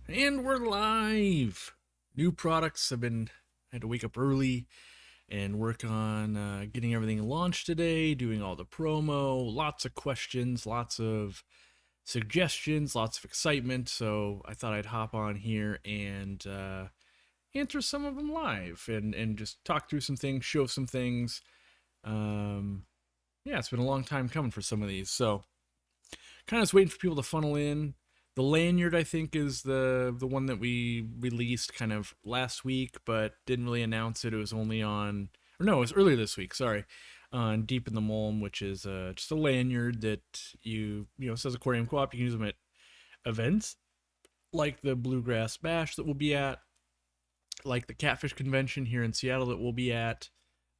And we're live. New products. I had to wake up early and work on getting everything launched today, doing all the promo, lots of questions, lots of suggestions, lots of excitement. So I thought I'd hop on here and answer some of them live and just talk through some things, show some things. Um, yeah, it's been a long time coming for some of these. So kind of just waiting for people to funnel in. The lanyard, I think, is the one that we released kind of last week, but didn't really announce it. It was only on, or no, it was earlier this week. Sorry, on Deep in the Mulm, which is just a lanyard that it says Aquarium Co-op. You can use them at events like the Bluegrass Bash that we'll be at, like the Catfish Convention here in Seattle that we'll be at.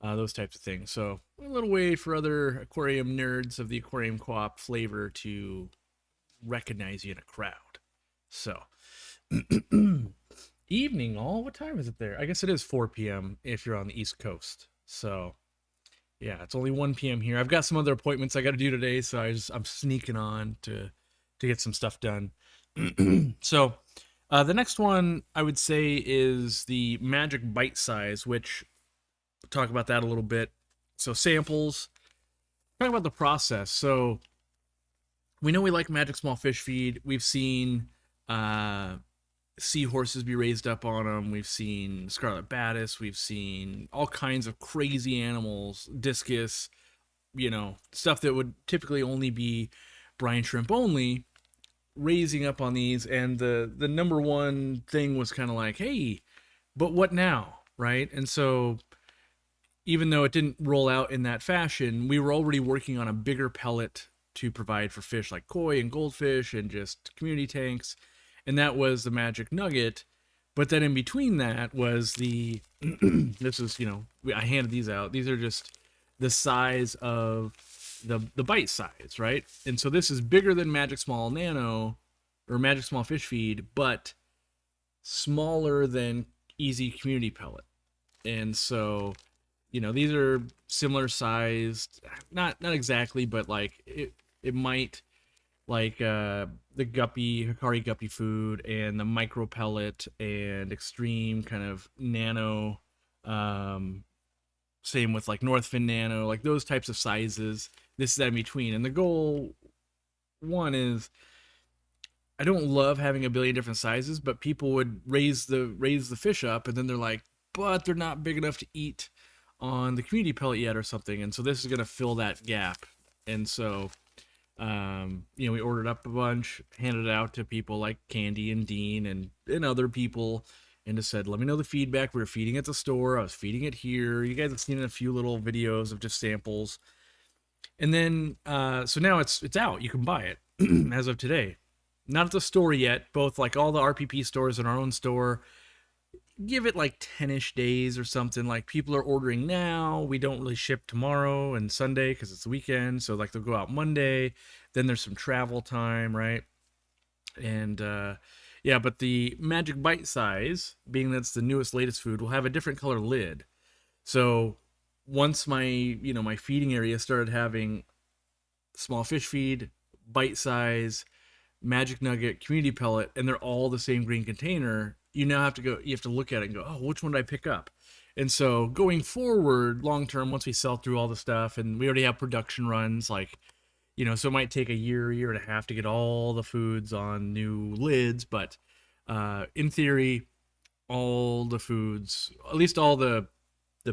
Those types of things. So a little way for other aquarium nerds of the Aquarium Co-op flavor to recognize you in a crowd. So, evening all. What time is it there? I guess it is 4 p.m. if you're on the East Coast. So, yeah, it's only 1 p.m. here. I've got some other appointments I got to do today, so I'm sneaking on to get some stuff done. So, the next one I would say is the Magic Bite Size, which we'll talk about that a little bit. So, samples. Talk about the process. So, we know we like Magic Small Fish Feed. We've seen seahorses be raised up on them. We've seen Scarlet Batis. We've seen all kinds of crazy animals, discus, stuff that would typically only be brine shrimp only, raising up on these. And the number one thing was kind of like, hey, but what now, right? And so even though it didn't roll out in that fashion, we were already working on a bigger pellet to provide for fish like koi and goldfish and just community tanks. And that was the Magic Nugget. But then in between that was this is, I handed these out. These are just the size of the bite size, right? And so this is bigger than Magic Small Nano or Magic Small Fish Feed, but smaller than Easy Community Pellet. And so, these are similar sized, not exactly, but like it might, like the guppy Hikari guppy food and the micro pellet and extreme kind of nano, same with like Northfin nano, like those types of sizes. This is that in between. And the goal one is, I don't love having a billion different sizes, but people would raise the fish up and then they're like, but they're not big enough to eat on the community pellet yet or something. And so this is going to fill that gap. And so we ordered up a bunch, handed it out to people like Candy and Dean and other people, and just said, let me know the feedback. We were feeding at the store. I was feeding it here. You guys have seen a few little videos of just samples. And then, so now it's out. You can buy it as of today. Not at the store yet. Both like all the RPP stores and our own store. Give it like 10-ish days or something. Like people are ordering now. We don't really ship tomorrow and Sunday because it's the weekend. So like they'll go out Monday. Then there's some travel time, right? And yeah, but the Magic Bite Size, being that's the newest, latest food, will have a different color lid. So once my feeding area started having small fish feed, bite size, Magic Nugget, community pellet, and they're all the same green container, you have to look at it and go, oh, which one did I pick up? And so going forward, long term, once we sell through all the stuff, and we already have production runs, like, so it might take a year and a half to get all the foods on new lids, but in theory, all the foods, at least all the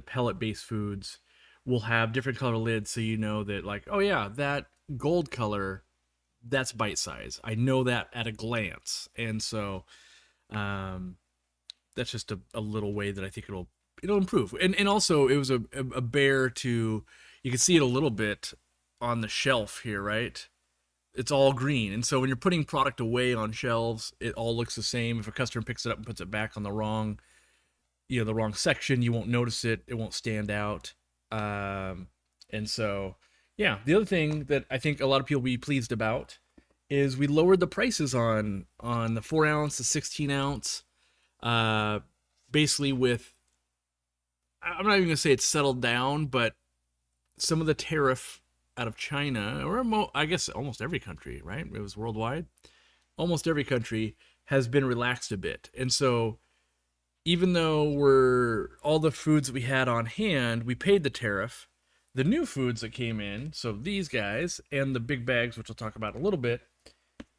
pellet-based foods, will have different color lids, so you know that, like, oh yeah, that gold color, that's bite size. I know that at a glance. And so that's just a little way that I think it'll improve. And also it was a bear to, you can see it a little bit on the shelf here, right? It's all green. And so when you're putting product away on shelves, it all looks the same. If a customer picks it up and puts it back on the wrong section, you won't notice it. It won't stand out. And so, yeah, the other thing that I think a lot of people will be pleased about is we lowered the prices on the 4 ounce, the 16 ounce, basically with, I'm not even gonna say it's settled down, but some of the tariff out of China, or I guess almost every country, right? It was worldwide. almost every country has been relaxed a bit. And so even though we're all the foods that we had on hand, we paid the tariff. The new foods that came in, so these guys and the big bags, which we'll talk about in a little bit,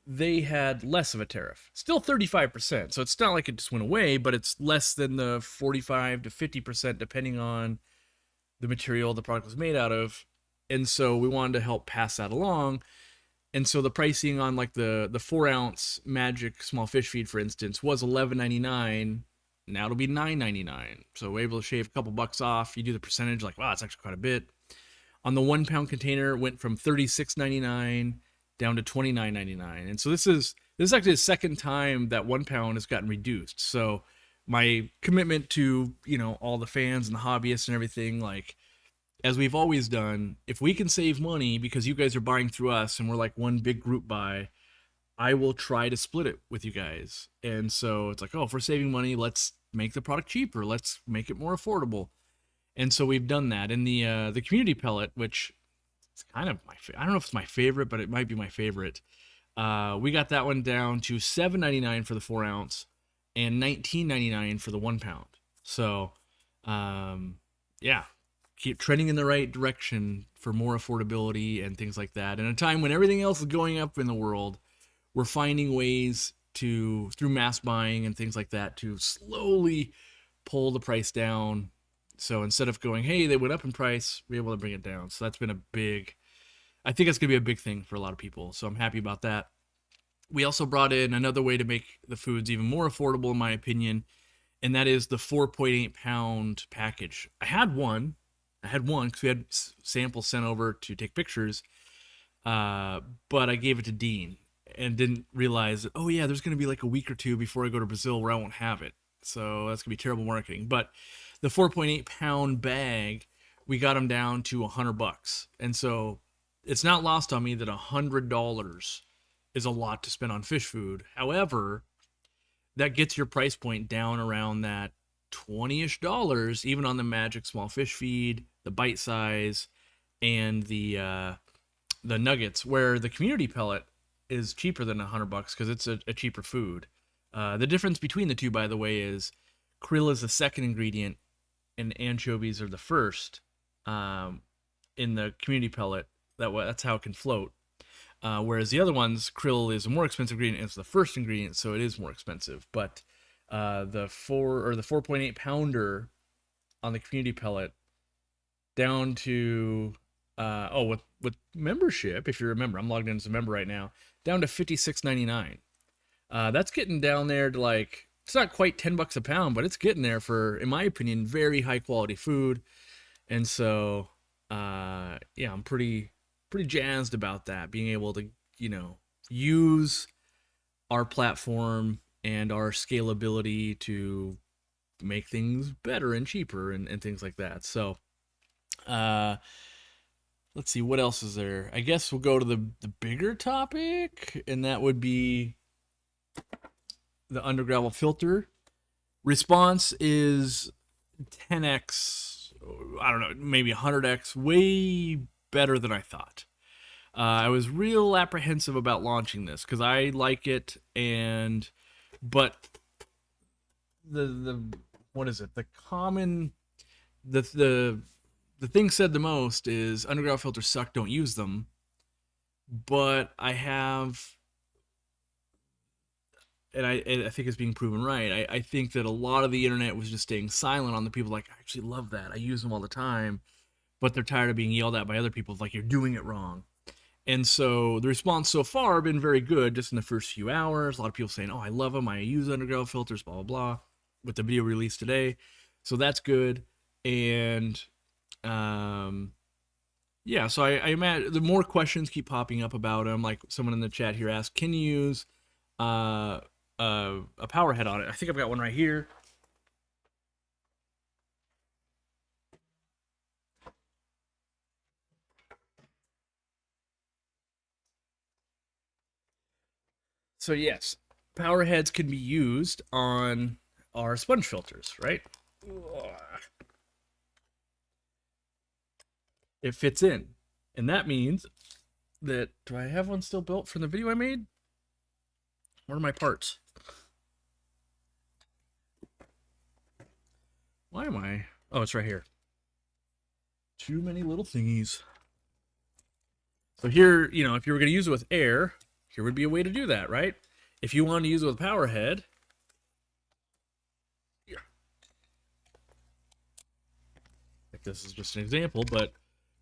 they had less of a tariff. Still 35%. So it's not like it just went away, but it's less than the 45 to 50% depending on the material the product was made out of. And so we wanted to help pass that along. And so the pricing on like the 4-ounce Magic small fish feed, for instance, was $11.99. Now it'll be $9.99. So we're able to shave a couple bucks off. You do the percentage, like, wow, it's actually quite a bit. On the 1 pound container, it went from $36.99 down to $29.99. And so this is actually the second time that 1 pound has gotten reduced. So my commitment to, you know, all the fans and the hobbyists and everything, like, as we've always done, if we can save money because you guys are buying through us and we're like one big group buy, I will try to split it with you guys. And so it's like, oh, if we're saving money, let's make the product cheaper. Let's make it more affordable. And so we've done that. And the community pellet, which is kind of I don't know if it's my favorite, but it might be my favorite. We got that one down to $7.99 for the 4-ounce and $19.99 for the 1 pound. So, yeah, keep trending in the right direction for more affordability and things like that. In a time when everything else is going up in the world, we're finding ways to, through mass buying and things like that, to slowly pull the price down. So instead of going, hey, they went up in price, we're able to bring it down. So that's been I think it's going to be a big thing for a lot of people. So I'm happy about that. We also brought in another way to make the foods even more affordable, in my opinion, and that is the 4.8 pound package. I had one because we had samples sent over to take pictures, but I gave it to Dean and didn't realize that, oh yeah, there's going to be like a week or two before I go to Brazil where I won't have it. So that's going to be terrible marketing. But the 4.8 pound bag, we got them down to $100. And so it's not lost on me that $100 is a lot to spend on fish food. However, that gets your price point down around that $20-ish, even on the Magic small fish feed, the bite size, and the nuggets, where the community pellet is cheaper than $100 because it's a cheaper food. The difference between the two, by the way, is krill is the second ingredient and anchovies are the first. In the community pellet, that's how it can float. Whereas the other ones, krill is a more expensive ingredient, and it's the first ingredient, so it is more expensive. But the 4.8 pounder on the community pellet down to with membership, if you're a member, I'm logged in as a member right now, down to $56.99. That's getting down there to, like, it's not quite $10 a pound, but it's getting there for, in my opinion, very high quality food. And so yeah, I'm pretty jazzed about that, being able to, you know, use our platform and our scalability to make things better and cheaper and things like that. So let's see, what else is there? I guess we'll go to the bigger topic, and that would be the Undergravel Filter. Response is 10x, I don't know, maybe 100x, way better than I thought. I was real apprehensive about launching this because I like it, but the what is it? The thing said the most is Undergravel filters suck, don't use them. But I have, and I think it's being proven right. I think that a lot of the internet was just staying silent on the people like, I actually love that, I use them all the time, but they're tired of being yelled at by other people like, you're doing it wrong. And so the response so far has been very good just in the first few hours. A lot of people saying, oh, I love them, I use Undergravel filters, blah, blah, blah, with the video released today. So that's good. And yeah, so I imagine the more questions keep popping up about them. Like someone in the chat here asked, can you use a Powerhead on it? I think I've got one right here. So yes, Powerheads can be used on our sponge filters, right? It fits in. And that means that, do I have one still built from the video I made? What are my parts? Why am I? Oh, it's right here. Too many little thingies. So here, you know, if you were going to use it with air, here would be a way to do that, right? If you wanted to use it with Powerhead, here. Like this is just an example, but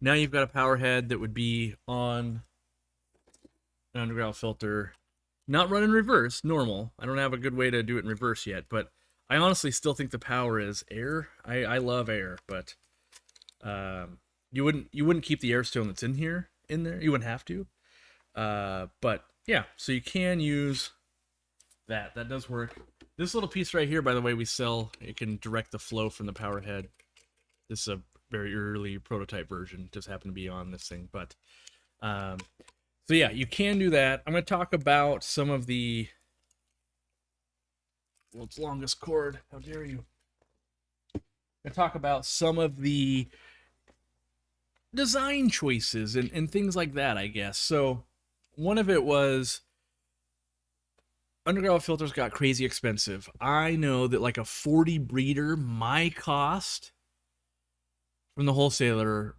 now you've got a Powerhead that would be on an Undergravel Filter, not run in reverse, normal. I don't have a good way to do it in reverse yet, but I honestly still think the power is air. I love air, but you wouldn't keep the Airstone that's in there. You wouldn't have to. But yeah, so you can use that. That does work. This little piece right here, by the way, we sell. It can direct the flow from the Powerhead. This is a very early prototype version. Just happened to be on this thing, but so yeah, you can do that. I'm going to talk about some of the world's longest cord. How dare you? I'm going to talk about some of the design choices and things like that, I guess. So one of it was Undergravel filters got crazy expensive. I know that like a 40 breeder, my cost from the wholesaler,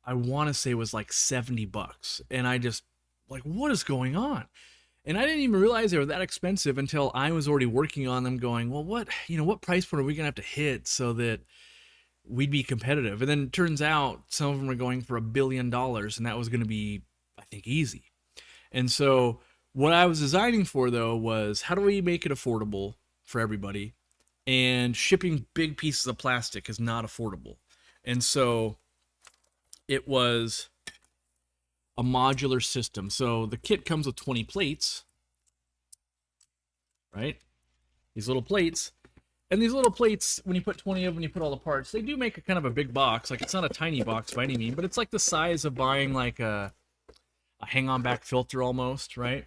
I want to say was like $70. And I just like, what is going on? And I didn't even realize they were that expensive until I was already working on them going, well, what price point are we going to have to hit so that we'd be competitive? And then it turns out some of them are going for $1 billion, and that was going to be, I think, easy. And so what I was designing for, though, was how do we make it affordable for everybody? And shipping big pieces of plastic is not affordable. And so it was a modular system. So the kit comes with 20 plates, right? These little plates. And these little plates, when you put 20 of them, you put all the parts, they do make a kind of a big box. Like, it's not a tiny box by any means, but it's like the size of buying like a hang-on back filter almost, right?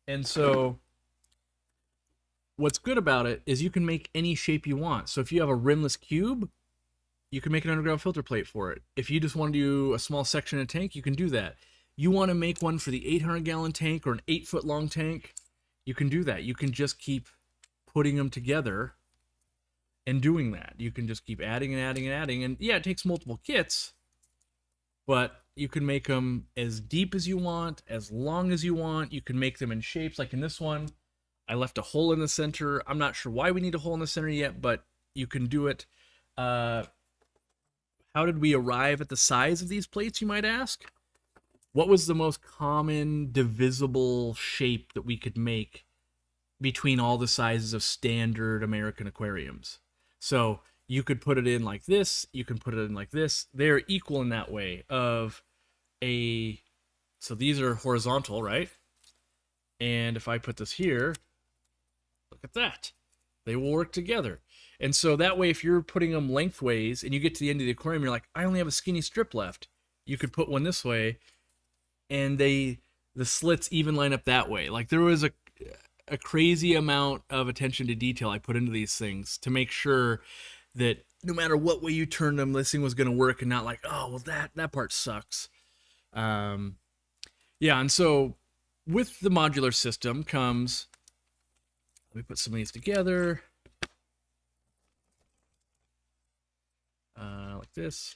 And so what's good about it is you can make any shape you want. So if you have a rimless cube, you can make an underground filter plate for it. If you just want to do a small section of tank, you can do that. You want to make one for the 800-gallon tank or an 8-foot long tank, you can do that. You can just keep putting them together and doing that. You can just keep adding and adding and adding. And yeah, it takes multiple kits, but you can make them as deep as you want, as long as you want. You can make them in shapes. Like in this one, I left a hole in the center. I'm not sure why we need a hole in the center yet, but you can do it. How did we arrive at the size of these plates, you might ask? What was the most common divisible shape that we could make between all the sizes of standard American aquariums? So you could put it in like this, you can put it in like this. They're equal in that way of so these are horizontal, right? And if I put this here, look at that. They will work together. And so that way, if you're putting them lengthways and you get to the end of the aquarium, you're like, I only have a skinny strip left. You could put one this way, and the slits even line up that way. Like, there was a crazy amount of attention to detail I put into these things to make sure that no matter what way you turned them, this thing was going to work, and not like, oh, well, that part sucks. Yeah, and so with the modular system comes, let me put some of these together. Like this.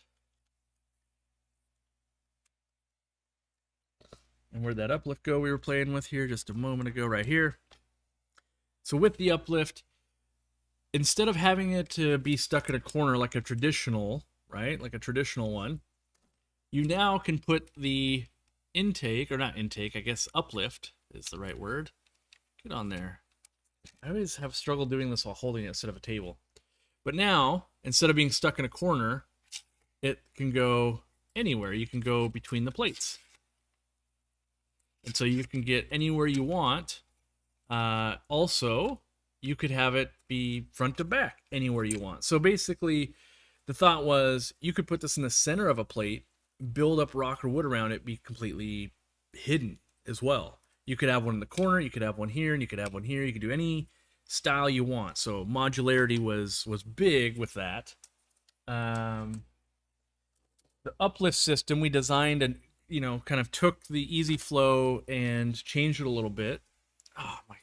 And where'd that uplift go we were playing with here just a moment ago? Right here. So with the uplift, instead of having it to be stuck in a corner like a traditional, right? Like a traditional one, you now can put the intake, or not intake, I guess uplift is the right word. Get on there. I always have struggled doing this while holding it instead of a table. But now, instead of being stuck in a corner, it can go anywhere. You can go between the plates. And so you can get anywhere you want. Also, you could have it be front to back anywhere you want. So basically, the thought was you could put this in the center of a plate, build up rock or wood around it, be completely hidden as well. You could have one in the corner, you could have one here, and you could have one here. You could do any style you want. So modularity was big with that. The uplift system we designed and kind of took the easy flow and changed it a little bit. Oh my!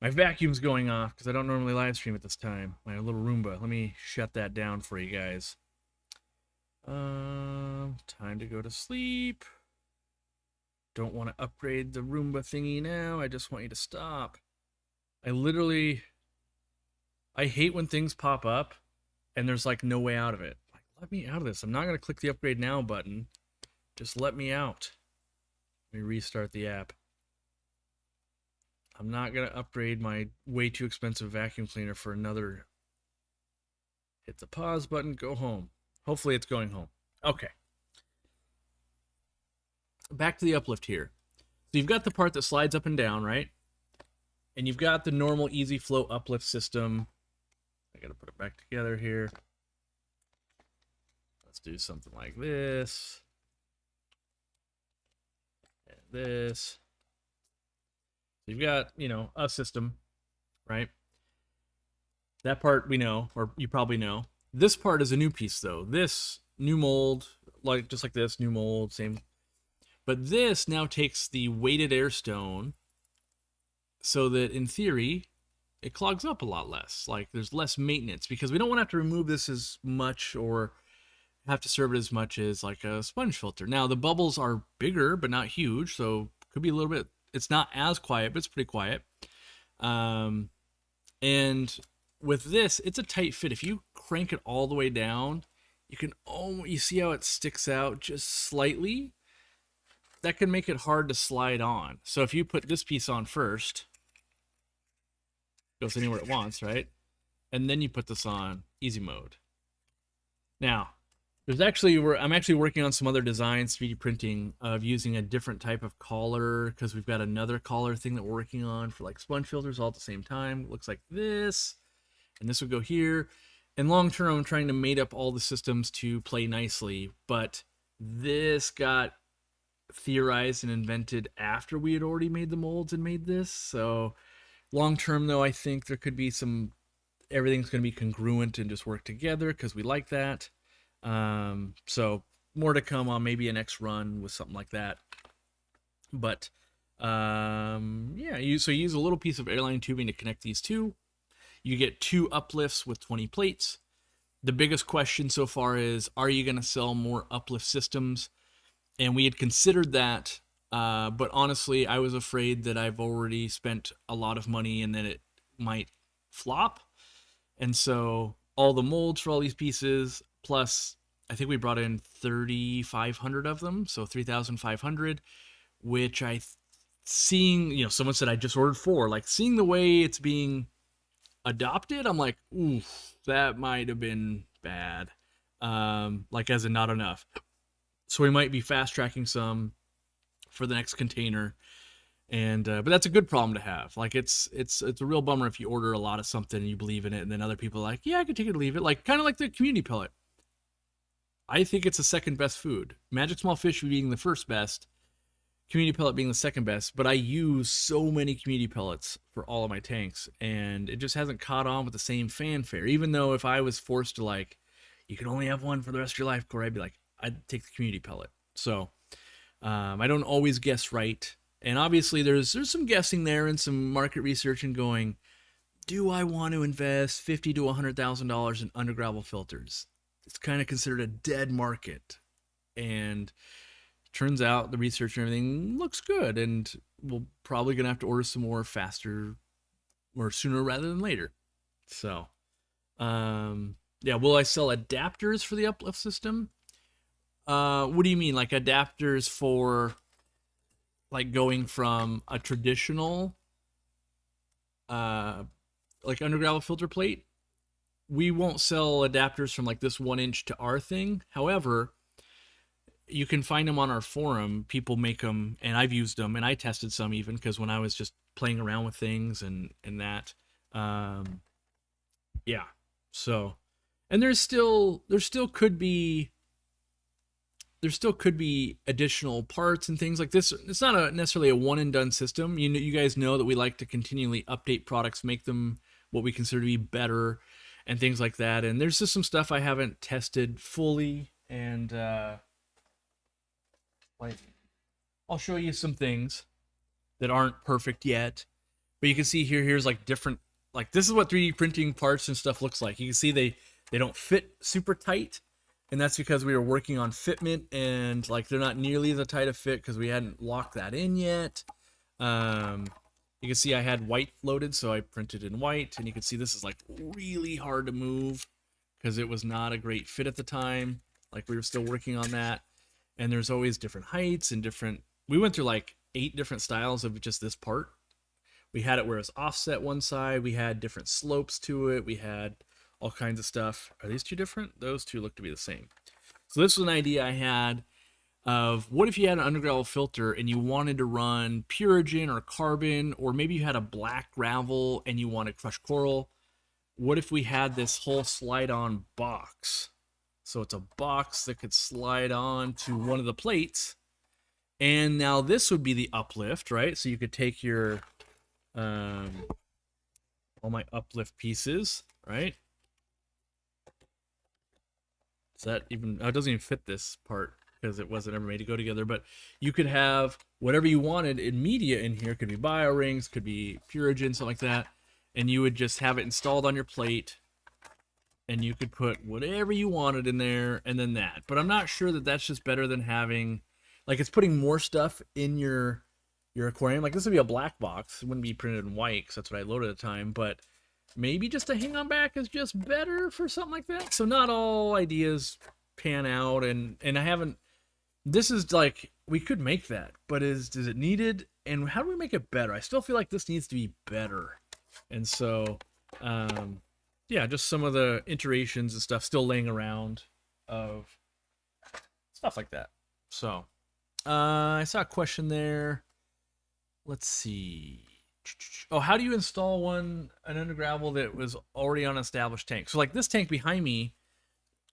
My vacuum's going off because I don't normally live stream at this time. My little Roomba. Let me shut that down for you guys. Time to go to sleep. Don't want to upgrade the Roomba thingy now. I just want you to stop. I hate when things pop up and there's like no way out of it. Like, let me out of this. I'm not going to click the upgrade now button. Just let me out. Let me restart the app. I'm not going to upgrade my way too expensive vacuum cleaner for another. Hit the pause button, go home. Hopefully it's going home. Okay. Back to the uplift here. So you've got the part that slides up and down, right? And you've got the normal easy flow uplift system. I got to put it back together here. Let's do something like this. And this. So you've got, you know, a system, right? That part we know, or you probably know. This part is a new piece, though. This new mold, like just like this, new mold, same. But this now takes the weighted airstone so that, in theory, it clogs up a lot less. Like, there's less maintenance because we don't want to have to remove this as much or have to serve it as much as like a sponge filter. Now, the bubbles are bigger, but not huge, so could be a little bit. It's not as quiet, but it's pretty quiet. And with this, it's a tight fit. If you crank it all the way down, you see how it sticks out just slightly? That can make it hard to slide on. So if you put this piece on first, goes anywhere it wants, right? And then you put this on easy mode. Now, I'm actually working on some other designs, 3D printing, of using a different type of collar, because we've got another collar thing that we're working on for like sponge filters all at the same time. It looks like this, and this would go here. And long term, I'm trying to mate up all the systems to play nicely, but this got theorized and invented after we had already made the molds and made this. So long term, though, I think there could be everything's going to be congruent and just work together because we like that. So more to come on maybe a next run with something like that. But yeah, you use a little piece of airline tubing to connect these two. You get 2 uplifts with 20 plates. The biggest question so far is, are you going to sell more uplift systems? And we had considered that, but honestly, I was afraid that I've already spent a lot of money and that it might flop. And so all the molds for all these pieces, plus I think we brought in 3,500 of them, so 3,500, which seeing, someone said I just ordered 4, like seeing the way it's being adopted, I'm like, oof, that might have been bad. Like as in not enough. So we might be fast tracking some for the next container. And but that's a good problem to have. Like it's a real bummer if you order a lot of something and you believe in it, and then other people are like, yeah, I could take it or leave it. Like kind of like the community pellet. I think it's the second best food. Magic Small Fish being the first best, community pellet being the second best. But I use so many community pellets for all of my tanks, and it just hasn't caught on with the same fanfare. Even though if I was forced to like, you can only have one for the rest of your life, Cory, I'd be like, I'd take the community pellet. So I don't always guess right. And obviously there's some guessing there and some market research and going, do I want to invest $50,000 to $100,000 in Undergravel Filters? It's kind of considered a dead market. And turns out the research and everything looks good, and we're probably going to have to order some more faster or sooner rather than later. So, yeah, will I sell adapters for the Uplift system? What do you mean? Like adapters for like going from a traditional like Undergravel filter plate? We won't sell adapters from like this 1-inch to our thing. However, you can find them on our forum. People make them, and I've used them, and I tested some even because when I was just playing around with things and that. Yeah. So, and there still could be additional parts and things like this. It's not necessarily a one and done system. You guys know that we like to continually update products, make them what we consider to be better and things like that. And there's just some stuff I haven't tested fully, and like I'll show you some things that aren't perfect yet. But you can see here's like different, like this is what 3D printing parts and stuff looks like. You can see they don't fit super tight, and that's because we were working on fitment, and like they're not nearly the tight of fit because we hadn't locked that in yet. You can see I had white loaded, so I printed in white, and you can see this is like really hard to move because it was not a great fit at the time. Like we were still working on that, and there's always different heights and different. We went through like 8 different styles of just this part. We had it where it's offset one side. We had different slopes to it. We had all kinds of stuff. Are these two different? Those two look to be the same. So this was an idea I had of what if you had an Undergravel filter and you wanted to run Purigen or carbon, or maybe you had a black gravel and you wanted crushed coral. What if we had this whole slide-on box? So it's a box that could slide on to one of the plates. And now this would be the uplift, right? So you could take your all my uplift pieces, right? Is that even, oh, it doesn't even fit this part because it wasn't ever made to go together, but you could have whatever you wanted in media in here. Could be bio rings, could be Purigen, something like that, and you would just have it installed on your plate, and you could put whatever you wanted in there, and then that. But I'm not sure that that's just better than having, like, it's putting more stuff in your aquarium. Like, this would be a black box. It wouldn't be printed in white because that's what I loaded at the time, but maybe just a hang on back is just better for something like that. So not all ideas pan out, and I haven't, this is like, we could make that, but is it needed, and how do we make it better? I still feel like this needs to be better. And so yeah, just some of the iterations and stuff still laying around of stuff like that. So I saw a question there. Let's see. Oh, how do you install an Undergravel that was already on an established tank? So like this tank behind me,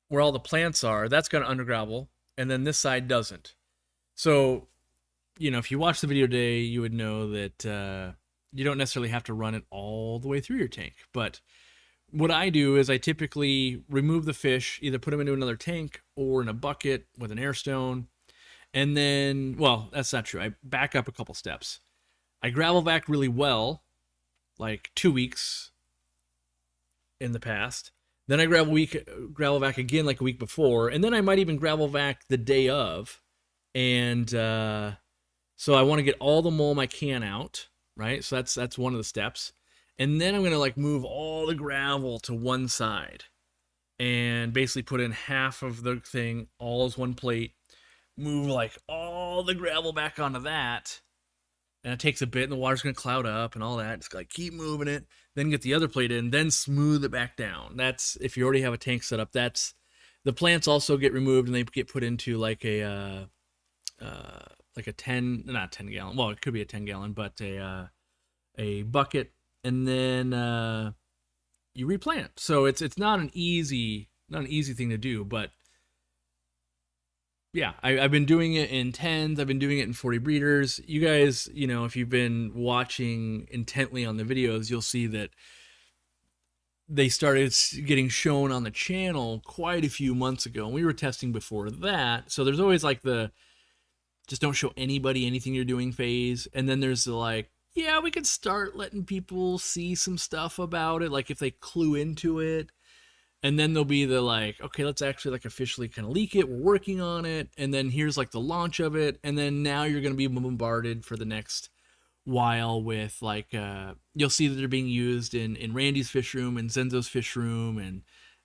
where all the plants are, that's got an Undergravel, and then this side doesn't. So, you know, if you watch the video today, you would know that you don't necessarily have to run it all the way through your tank. But what I do is I typically remove the fish, either put them into another tank or in a bucket with an Airstone. And then, well, that's not true. I back up a couple steps. I gravel vac really well, like 2 weeks in the past. Then I gravel vac again like a week before, and then I might even gravel vac the day of. And so I want to get all the mold I can out, right? So that's one of the steps. And then I'm going to like move all the gravel to one side and basically put in half of the thing all as one plate, move like all the gravel back onto that. And it takes a bit, and the water's going to cloud up and all that. Just like keep moving it, then get the other plate in, then smooth it back down. That's if you already have a tank set up. That's the plants also get removed and they get put into like a 10, not 10 gallon. Well, it could be a 10 gallon, but a bucket, and then you replant. So it's not an easy thing to do, but yeah, I've been doing it in 10s. I've been doing it in 40 breeders. You guys, you know, if you've been watching intently on the videos, you'll see that they started getting shown on the channel quite a few months ago. And we were testing before that. So there's always like the just don't show anybody anything you're doing phase. And then there's the like, yeah, we could start letting people see some stuff about it. Like if they clue into it. And then there'll be the like, okay, let's actually like officially kind of leak it. We're working on it. And then here's like the launch of it. And then now you're going to be bombarded for the next while with like, you'll see that they're being used in Randy's fish room and Zenzo's fish room.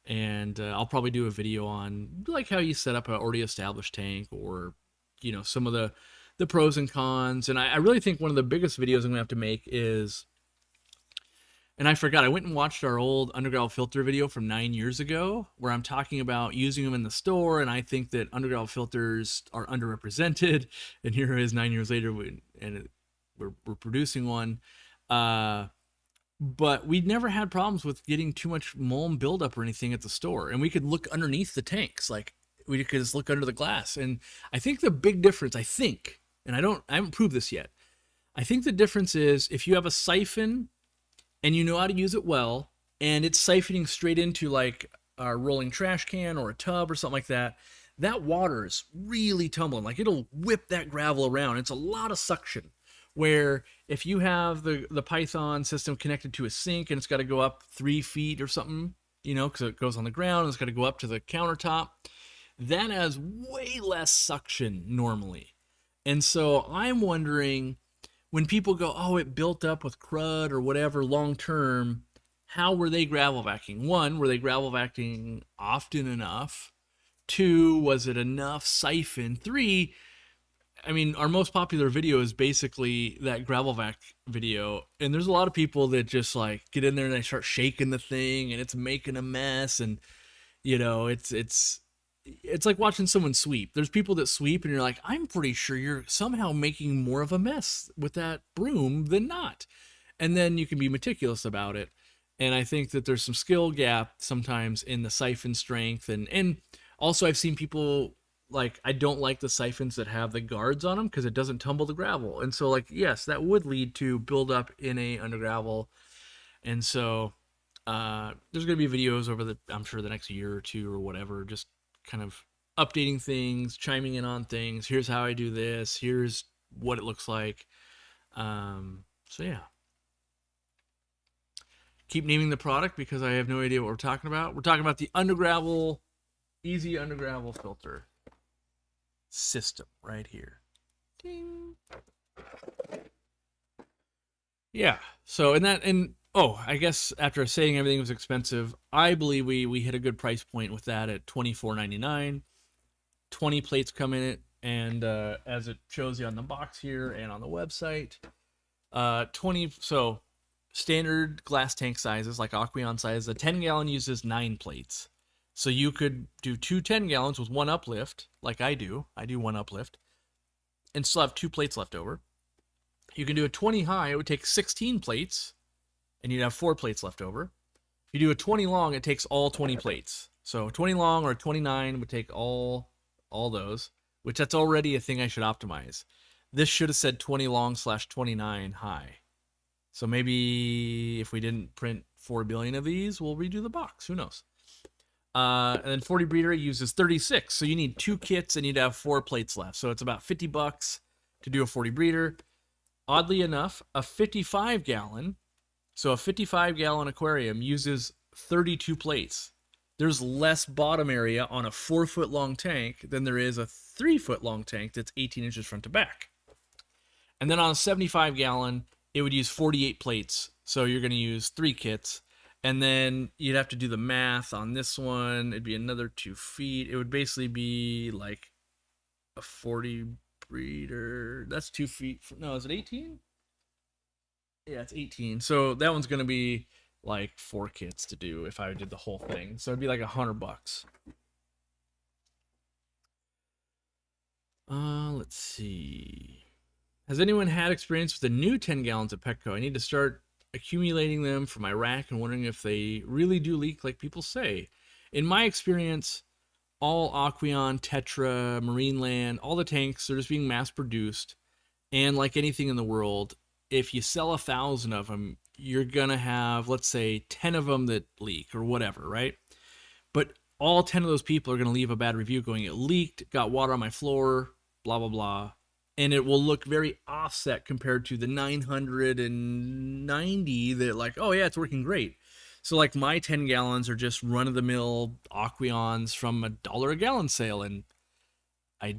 And I'll probably do a video on like how you set up an already established tank, or, you know, some of the pros and cons. And I really think one of the biggest videos I'm going to have to make is, and I forgot, I went and watched our old Undergravel Filter video from 9 years ago, where I'm talking about using them in the store, and I think that Undergravel filters are underrepresented. And here it is 9 years later, we're producing one. But we never had problems with getting too much mold buildup or anything at the store. And we could look underneath the tanks, like we could just look under the glass. And I think the big difference, and I haven't proved this yet, I think the difference is if you have a siphon and you know how to use it well, and it's siphoning straight into like a rolling trash can or a tub or something like that, that water is really tumbling. Like it'll whip that gravel around. It's a lot of suction. where if you have the Python system connected to a sink and it's got to go up 3 feet or something, because it goes on the ground and it's got to go up to the countertop, that has way less suction normally. And so I'm wondering, when people go, oh, it built up with crud or whatever long term, how were they gravel vacuuming? One, were they gravel vacuuming often enough? Two, was it enough siphon? Three, I mean, our most popular video is basically that gravel vac video, and there's a lot of people that just like get in there and they start shaking the thing, and it's making a mess, and it's like watching someone sweep. There's people that sweep, and you're like, I'm pretty sure you're somehow making more of a mess with that broom than not, and then you can be meticulous about it. And I think that there's some skill gap sometimes in the siphon strength, and also I've seen people. Like, I don't like the siphons that have the guards on them because it doesn't tumble the gravel. And so, like, yes, that would lead to buildup in a undergravel. And so there's going to be videos over I'm sure, the next year or two or whatever, just kind of updating things, chiming in on things. Here's how I do this. Here's what it looks like. So, yeah. Keep naming the product because I have no idea what we're talking about. We're talking about the Undergravel, Easy Undergravel Filter system right here. Ding. Yeah. So I guess after saying everything was expensive, I believe we hit a good price point with that at $24.99. 20 plates come in it, and as it shows you on the box here and on the website, 20. So standard glass tank sizes like Aquarium size. The 10-gallon uses 9 plates. So you could do 2 10-gallons with 1 uplift, like I do. I do 1 uplift, and still have 2 plates left over. You can do a 20 high. It would take 16 plates, and you'd have 4 plates left over. If you do a 20 long, it takes all 20 plates. So 20 long or 29 would take all those, which that's already a thing I should optimize. This should have said 20 long / 29 high. So maybe if we didn't print 4 billion of these, we'll redo the box. Who knows? And then 40 breeder uses 36. So you need 2 kits and you'd have 4 plates left. So it's about $50 to do a 40 breeder. Oddly enough, a 55-gallon, so a 55-gallon aquarium uses 32 plates. There's less bottom area on a 4-foot long tank than there is a 3-foot long tank that's 18 inches front to back. And then on a 75-gallon, it would use 48 plates. So you're going to use 3 kits. And then you'd have to do the math on this one. It'd be another 2 feet. It would basically be like a 40 breeder. That's 2 feet. No, is it 18? Yeah, it's 18. So that one's going to be like 4 kits to do if I did the whole thing. So it'd be like $100. Let's see. Has anyone had experience with the new 10 gallons of Petco? I need to start accumulating them for my rack and wondering if they really do leak like people say. In my experience, all Aqueon, Tetra, Marineland, all the tanks are just being mass produced. And like anything in the world, if you sell 1,000 of them, you're going to have, let's say, 10 of them that leak or whatever, right? But all 10 of those people are going to leave a bad review going, it leaked, got water on my floor, blah, blah, blah. And it will look very offset compared to the 990 that like, oh yeah, it's working great. So like my 10 gallons are just run-of-the-mill Aqueons from $1 a gallon sale. And I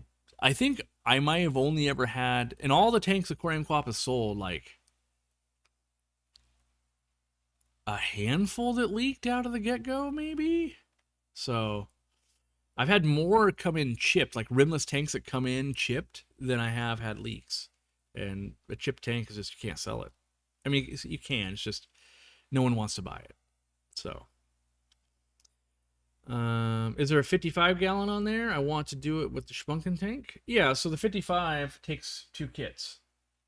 think I might have only ever had, in all the tanks Aquarium Co-Op has sold, like a handful that leaked out of the get-go, maybe? So I've had more come in chipped, like rimless tanks that come in chipped, than I have had leaks. And a chipped tank is just, you can't sell it. I mean, you can, it's just no one wants to buy it. So, is there a 55 gallon on there? I want to do it with the Spunken tank. Yeah, so the 55 takes 2 kits.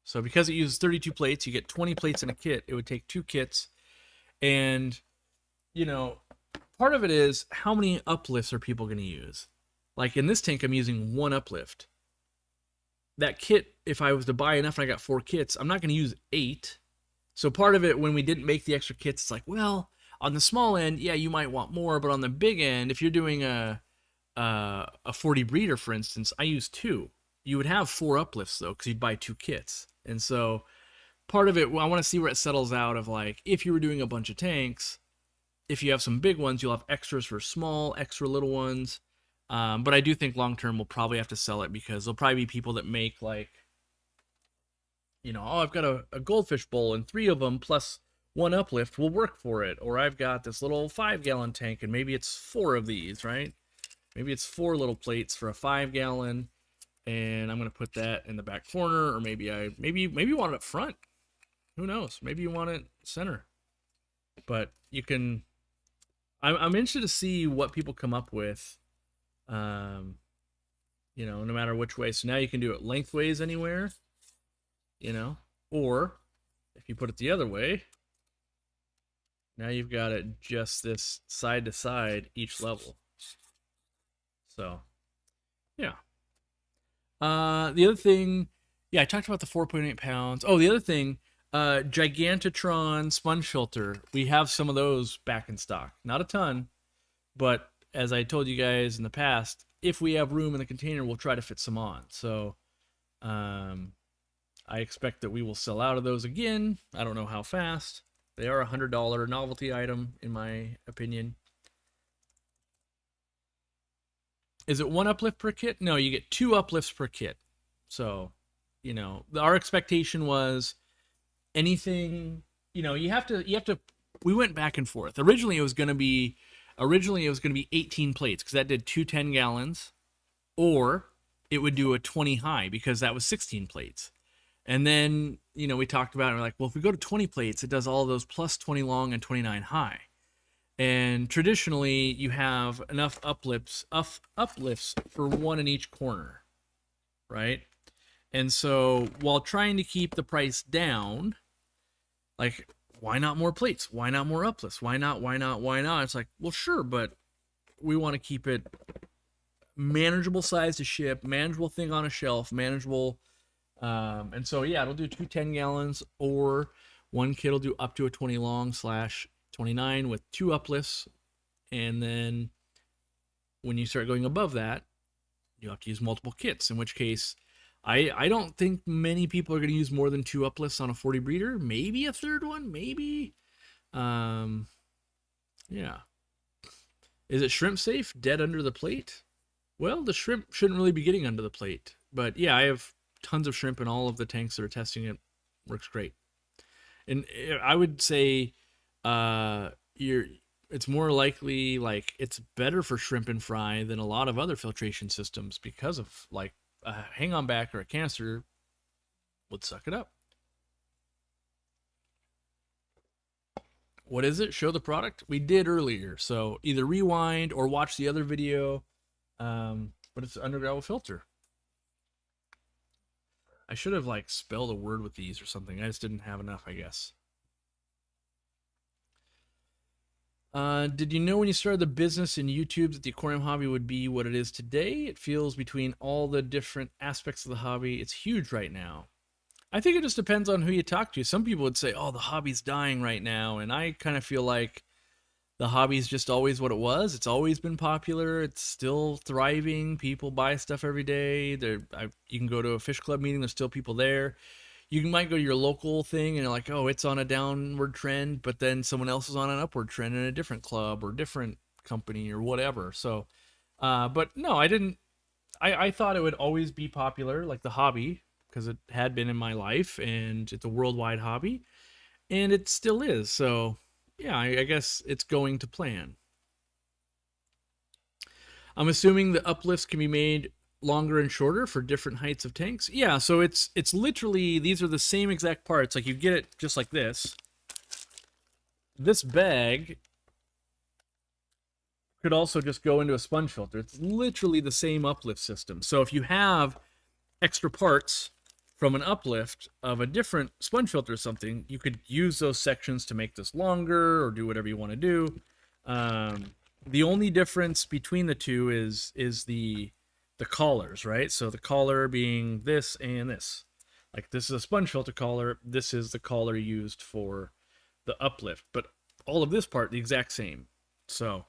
So because it uses 32 plates, you get 20 plates in a kit. It would take 2 kits. And, part of it is how many uplifts are people going to use? Like in this tank, I'm using 1 uplift. That kit, if I was to buy enough and I got 4 kits, I'm not going to use 8. So part of it, when we didn't make the extra kits, it's like, well, on the small end, yeah, you might want more, but on the big end, if you're doing a 40 breeder, for instance, I use 2. You would have 4 uplifts though, because you'd buy 2 kits, And so part of it, I want to see where it settles out of like, if you were doing a bunch of tanks, if you have some big ones, you'll have extras for small, extra little ones. But I do think long term we'll probably have to sell it because there'll probably be people that make like, oh, I've got a goldfish bowl and 3 of them plus 1 uplift will work for it. Or I've got this little 5-gallon tank and maybe it's 4 of these, right? Maybe it's 4 little plates for a 5-gallon, and I'm gonna put that in the back corner, or maybe you want it up front. Who knows? Maybe you want it center. But you can. I'm interested to see what people come up with. No matter which way. So now you can do it lengthways anywhere. Or if you put it the other way, now you've got it just this side to side each level. So, yeah. The other thing, I talked about the 4.8 pounds. Oh, the other thing, Gigantatron Sponge Filter. We have some of those back in stock. Not a ton, but as I told you guys in the past, if we have room in the container, we'll try to fit some on. So, I expect that we will sell out of those again. I don't know how fast. They are a $100 novelty item, in my opinion. Is it 1 uplift per kit? No, you get 2 uplifts per kit. So, our expectation was anything, you have to, we went back and forth. Originally it was going to be 18 plates because that did 2 10-gallons, or it would do a 20 high because that was 16 plates. And then, we talked about it and we're like, well, if we go to 20 plates, it does all those plus 20 long and 29 high. And traditionally, you have enough uplifts for 1 in each corner, right? And so while trying to keep the price down, like, why not more plates? Why not more uplifts? Why not? It's like, well, sure, but we want to keep it manageable size to ship, manageable thing on a shelf, manageable. And so, it'll do 2 10-gallons, or 1 kit will do up to a 20 long / 29 with 2 uplifts. And then when you start going above that, you have to use multiple kits, in which case I don't think many people are going to use more than 2 uplifts on a 40 breeder. Maybe a third one, maybe. Yeah. Is it shrimp safe? Dead under the plate? Well, the shrimp shouldn't really be getting under the plate. But yeah, I have tons of shrimp in all of the tanks that are testing it. Works great. And I would say it's more likely like it's better for shrimp and fry than a lot of other filtration systems because of like a hang on back or a canister would suck it up. What is it? Show the product? We did earlier, so either rewind or watch the other video. But it's an Undergravel Filter. I should have like spelled a word with these or something. I just didn't have enough, I guess. Did you know when you started the business in YouTube that the aquarium hobby would be what it is today? It feels between all the different aspects of the hobby, it's huge right now. I think it just depends on who you talk to. Some people would say, oh, the hobby's dying right now. And I kind of feel like the hobby's just always what it was. It's always been popular. It's still thriving. People buy stuff every day. You can go to a fish club meeting. There's still people there. You might go to your local thing and you're like, oh, it's on a downward trend, but then someone else is on an upward trend in a different club or different company or whatever. So, but no, I didn't. I thought it would always be popular, like the hobby, because it had been in my life and it's a worldwide hobby, and it still is. So, yeah, I guess it's going to plan. I'm assuming the uplifts can be made longer and shorter for different heights of tanks. Yeah, so it's literally, these are the same exact parts. Like you get it just like this. This bag could also just go into a sponge filter. It's literally the same uplift system. So if you have extra parts from an uplift of a different sponge filter or something, you could use those sections to make this longer or do whatever you want to do. The only difference between the two is the collars, right? So the collar being this and this. Like this is a sponge filter collar. This is the collar used for the uplift. But all of this part, the exact same. So,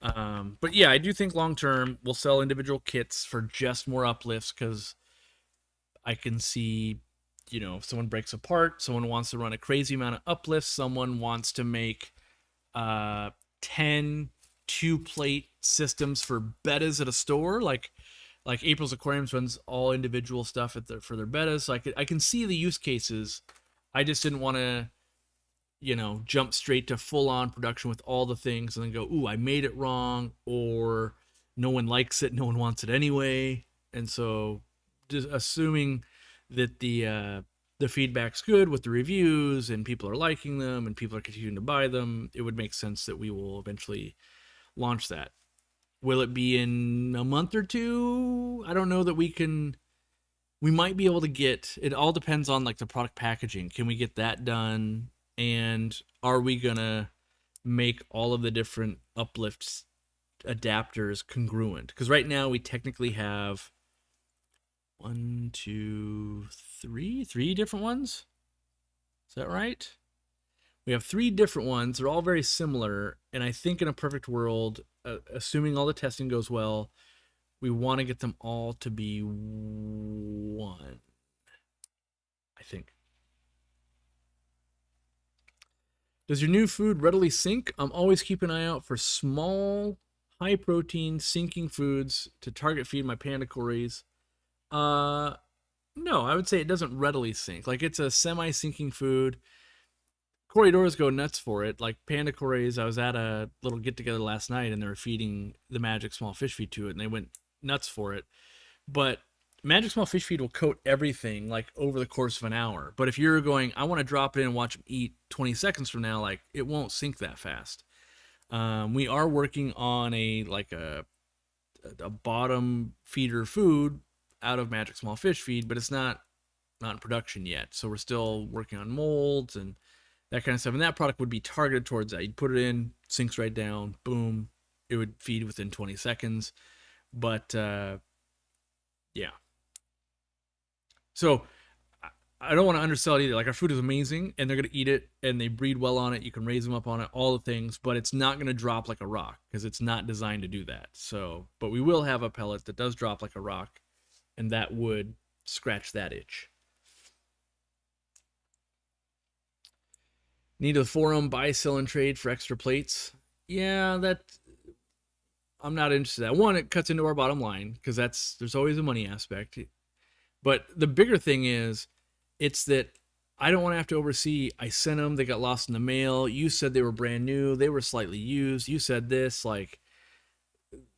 but yeah, I do think long term we'll sell individual kits for just more uplifts because I can see, if someone breaks apart, someone wants to run a crazy amount of uplifts, someone wants to make uh 10 2-plate systems for betas at a store, like April's Aquariums runs all individual stuff for their betas. So I can see the use cases. I just didn't want to jump straight to full on production with all the things and then go, ooh, I made it wrong, or no one likes it, no one wants it anyway. And so just assuming that the feedback's good with the reviews and people are liking them and people are continuing to buy them, it would make sense that we will eventually launch that. Will it be in a month or two? I don't know that we might be able to get, it all depends on like the product packaging. Can we get that done? And are we gonna make all of the different uplifts adapters congruent? Because right now we technically have three different ones. Is that right? We have 3 different ones. They're all very similar. And I think in a perfect world, assuming all the testing goes well, we want to get them all to be one, I think. Does your new food readily sink? I'm always keeping an eye out for small, high-protein, sinking foods to target feed my panda Corys. No, I would say it doesn't readily sink. Like, it's a semi-sinking food. Corridors go nuts for it. Like panda Corys, I was at a little get-together last night, and they were feeding the Magic Small Fish Feed to it, and they went nuts for it. But Magic Small Fish Feed will coat everything like over the course of an hour. But if you're going, I want to drop it in and watch them eat 20 seconds from now, like it won't sink that fast. We are working on a bottom feeder food out of Magic Small Fish Feed, but it's not in production yet. So we're still working on molds and that kind of stuff. And that product would be targeted towards that. You'd put it in, sinks right down, boom, it would feed within 20 seconds. But yeah. So I don't want to undersell it either. Like, our food is amazing, and they're going to eat it, and they breed well on it. You can raise them up on it, all the things, but it's not going to drop like a rock because it's not designed to do that. So, but we will have a pellet that does drop like a rock, and that would scratch that itch. Need a forum, buy, sell, and trade for extra plates. Yeah, I'm not interested in that. One, it cuts into our bottom line because there's always a money aspect. But the bigger thing is, it's that I don't want to have to oversee. I sent them, they got lost in the mail. You said they were brand new, they were slightly used. You said this, like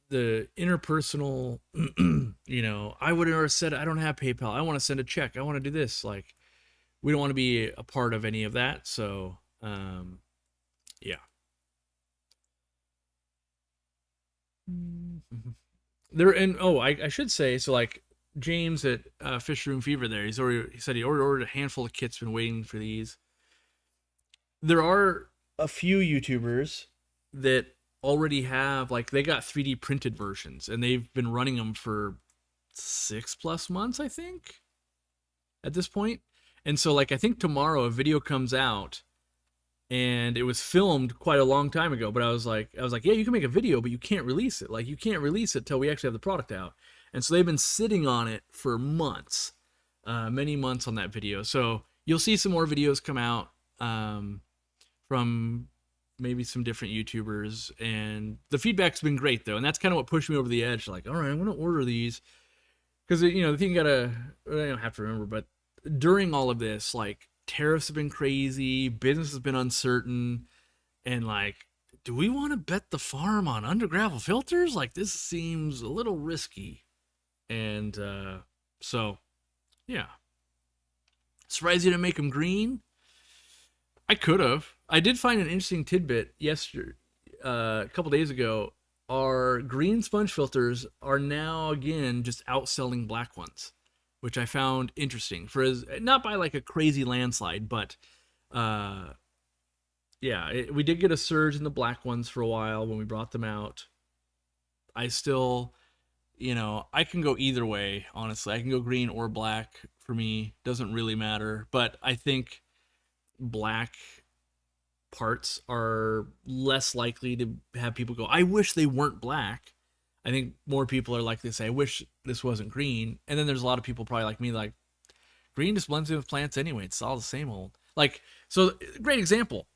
the interpersonal, I would have said, I don't have PayPal. I want to send a check. I want to do this. Like, we don't want to be a part of any of that. So, yeah. I should say, so like James at Fish Room Fever there, he said he already ordered a handful of kits, been waiting for these. There are a few YouTubers that already have, like, they got 3D printed versions, and they've been running them for 6+ months, I think, at this point. And so, like, I think tomorrow a video comes out, and it was filmed quite a long time ago, but I was like, yeah, you can make a video, but you can't release it. Like, you can't release it till we actually have the product out. And so they've been sitting on it for months, many months on that video. So you'll see some more videos come out from maybe some different YouTubers, and the feedback's been great though. And that's kind of what pushed me over the edge. Like, all right, I'm going to order these. Because, the thing you gotta, I don't have to remember, but during all of this, like, tariffs have been crazy, business has been uncertain, and like, do we want to bet the farm on Undergravel Filters? Like, this seems a little risky. And so, yeah. Surprised you didn't make them green? I could have. I did find an interesting tidbit yesterday, a couple days ago. Our green sponge filters are now again just outselling black ones, which I found interesting. Not by like a crazy landslide, but we did get a surge in the black ones for a while when we brought them out. I still, I can go either way, honestly. I can go green or black. For me, doesn't really matter. But I think black parts are less likely to have people go, I wish they weren't black. I think more people are likely to say, I wish this wasn't green. And then there's a lot of people probably like me, like, Green just blends in with plants anyway. It's all the same old. Like, so great example.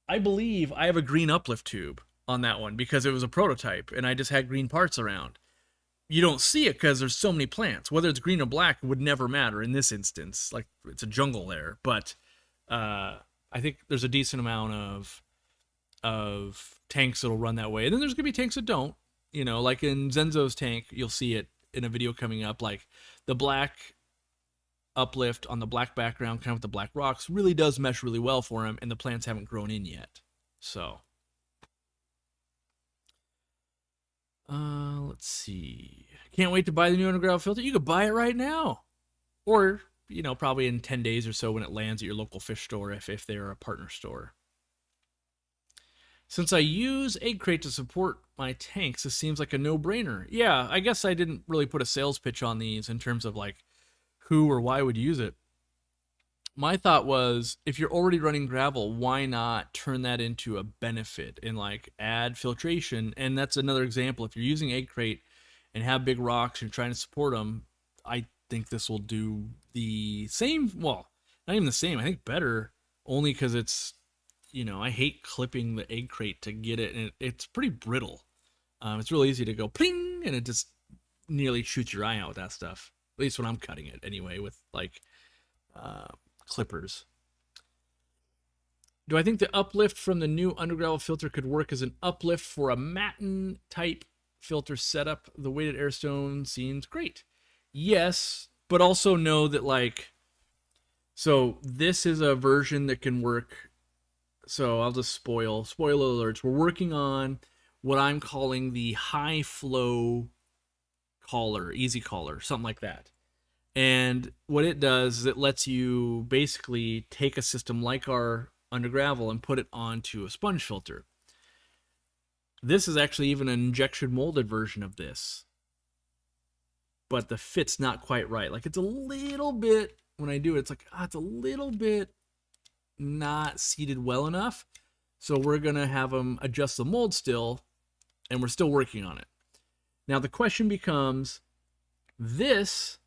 I believe I have a green uplift tube on that one because it was a prototype and I just had green parts around. You don't see it because there's so many plants. Whether it's green or black would never matter in this instance. Like, it's a jungle there, but I think there's a decent amount of tanks that'll run that way. And then there's gonna be tanks that don't. You know, like in Zenzo's tank, you'll see it in a video coming up. Like the black uplift on the black background, kind of with the black rocks, really does mesh really well for him, and the plants haven't grown in yet. So, let's see. Can't wait to buy the new Undergravel filter. You could buy it right now, or you know, probably in 10 days or so when it lands at your local fish store, if they're a partner store. Since I use Egg Crate to support my tanks, this seems like a no-brainer. Yeah, I guess I didn't really put a sales pitch on these in terms of like who or why would use it. My thought was, if you're already running gravel, why not turn that into a benefit and like add filtration? And that's another example. If you're using Egg Crate and have big rocks and you're trying to support them, I think this will do the same. Well, not even the same. I think better, only because it's, you know, I hate clipping the Egg Crate to get it, and it's pretty brittle. It's real easy to go ping, and it just nearly shoots your eye out with that stuff. At least when I'm cutting it, anyway, with like clippers. Do I think the uplift from the new Undergravel filter could work as an uplift for a Matten type filter setup? The weighted Airstone seems great. Yes, but also know that like, so this is a version that can work. So I'll just spoiler alerts. We're working on what I'm calling the high flow collar, easy collar, something like that. And what it does is it lets you basically take a system like our Undergravel and put it onto a sponge filter. This is actually even an injection molded version of this, but the fit's not quite right. Like, it's a little bit, when I do it, it's like, it's a little bit not seated well enough. So we're going to have them adjust the mold still, and we're still working on it. Now the question becomes, this,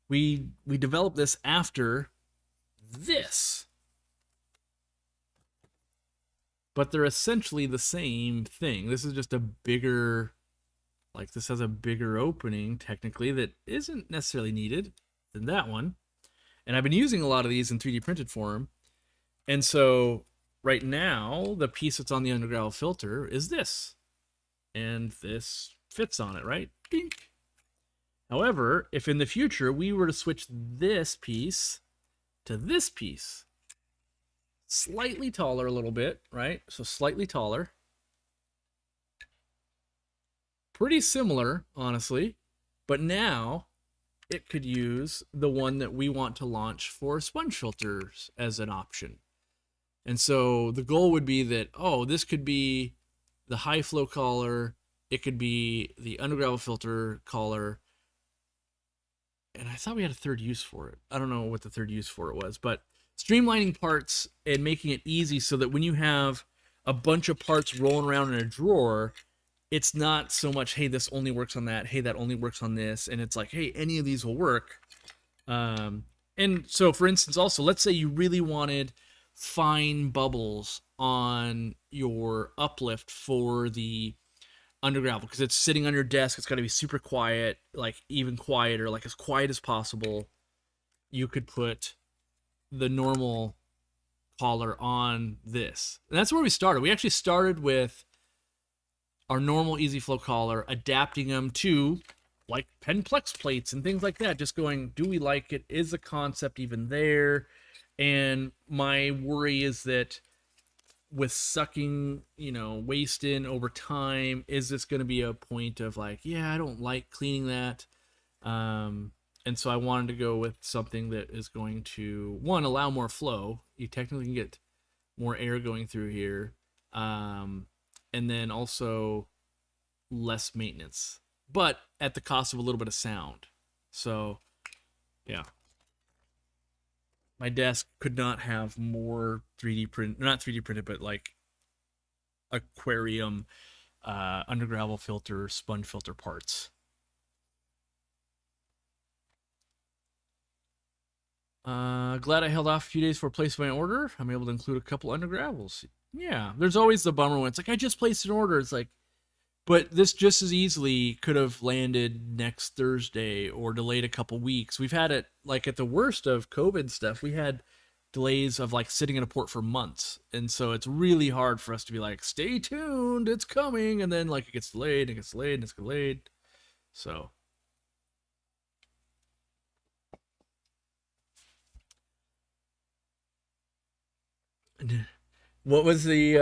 we developed this after this, but they're essentially the same thing. This is just a bigger, like this has a bigger opening technically that isn't necessarily needed than that one. And I've been using a lot of these in 3D printed form. And so right now, the piece that's on the Undergravel filter is this. And this fits on it, right? Dink. However, if in the future we were to switch this piece to this piece, slightly taller a little bit, right? So slightly taller. Pretty similar, honestly. But now it could use the one that we want to launch for sponge filters as an option. And so the goal would be that, this could be the high flow collar, it could be the Undergravel filter collar, and I thought we had a third use for it. I don't know what the third use for it was, but streamlining parts and making it easy so that when you have a bunch of parts rolling around in a drawer, it's not so much, hey, this only works on that, hey, that only works on this, and it's like, hey, any of these will work. And so, for instance, also, let's say you really wanted fine bubbles on your uplift for the Undergravel, because it's sitting on your desk, it's got to be super quiet, like even quieter, like as quiet as possible. You could put the normal collar on this. And that's where we started. We actually started with our normal easy flow collar, adapting them to like Penplex plates and things like that, just going, do we like it? Is the concept even there? And my worry is that with sucking, waste in over time, is this going to be a point of like, yeah, I don't like cleaning that. And so I wanted to go with something that is going to, one, allow more flow. You technically can get more air going through here. And then also less maintenance, but at the cost of a little bit of sound. So, yeah. My desk could not have more 3D print, not 3D printed, but like aquarium, Undergravel filter, sponge filter parts. Glad I held off a few days for placing my order. I'm able to include a couple Undergravels. Yeah, there's always the bummer when it's like, I just placed an order. It's like, but this just as easily could have landed next Thursday or delayed a couple weeks. We've had it like at the worst of COVID stuff. We had delays of like sitting in a port for months. And so it's really hard for us to be like, stay tuned, it's coming. And then like it gets delayed, it gets delayed, and it's delayed. So what was the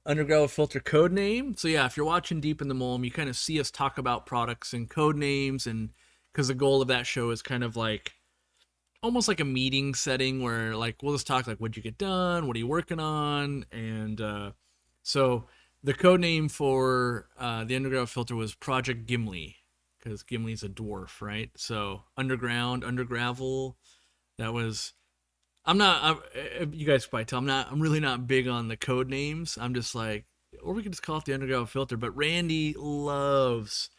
Undergravel Filter code name? So yeah, if you're watching Deep in the Mulm, you kind of see us talk about products and code names, and because the goal of that show is kind of like almost like a meeting setting where like we'll just talk like what'd you get done, what are you working on, and so the code name for the Undergravel Filter was Project Gimli because Gimli's a dwarf, right? So underground, undergravel. That was I'm not. You guys probably tell. I'm really not big on the code names. I'm just like, or we could just call it the Underground Filter. But Randy loves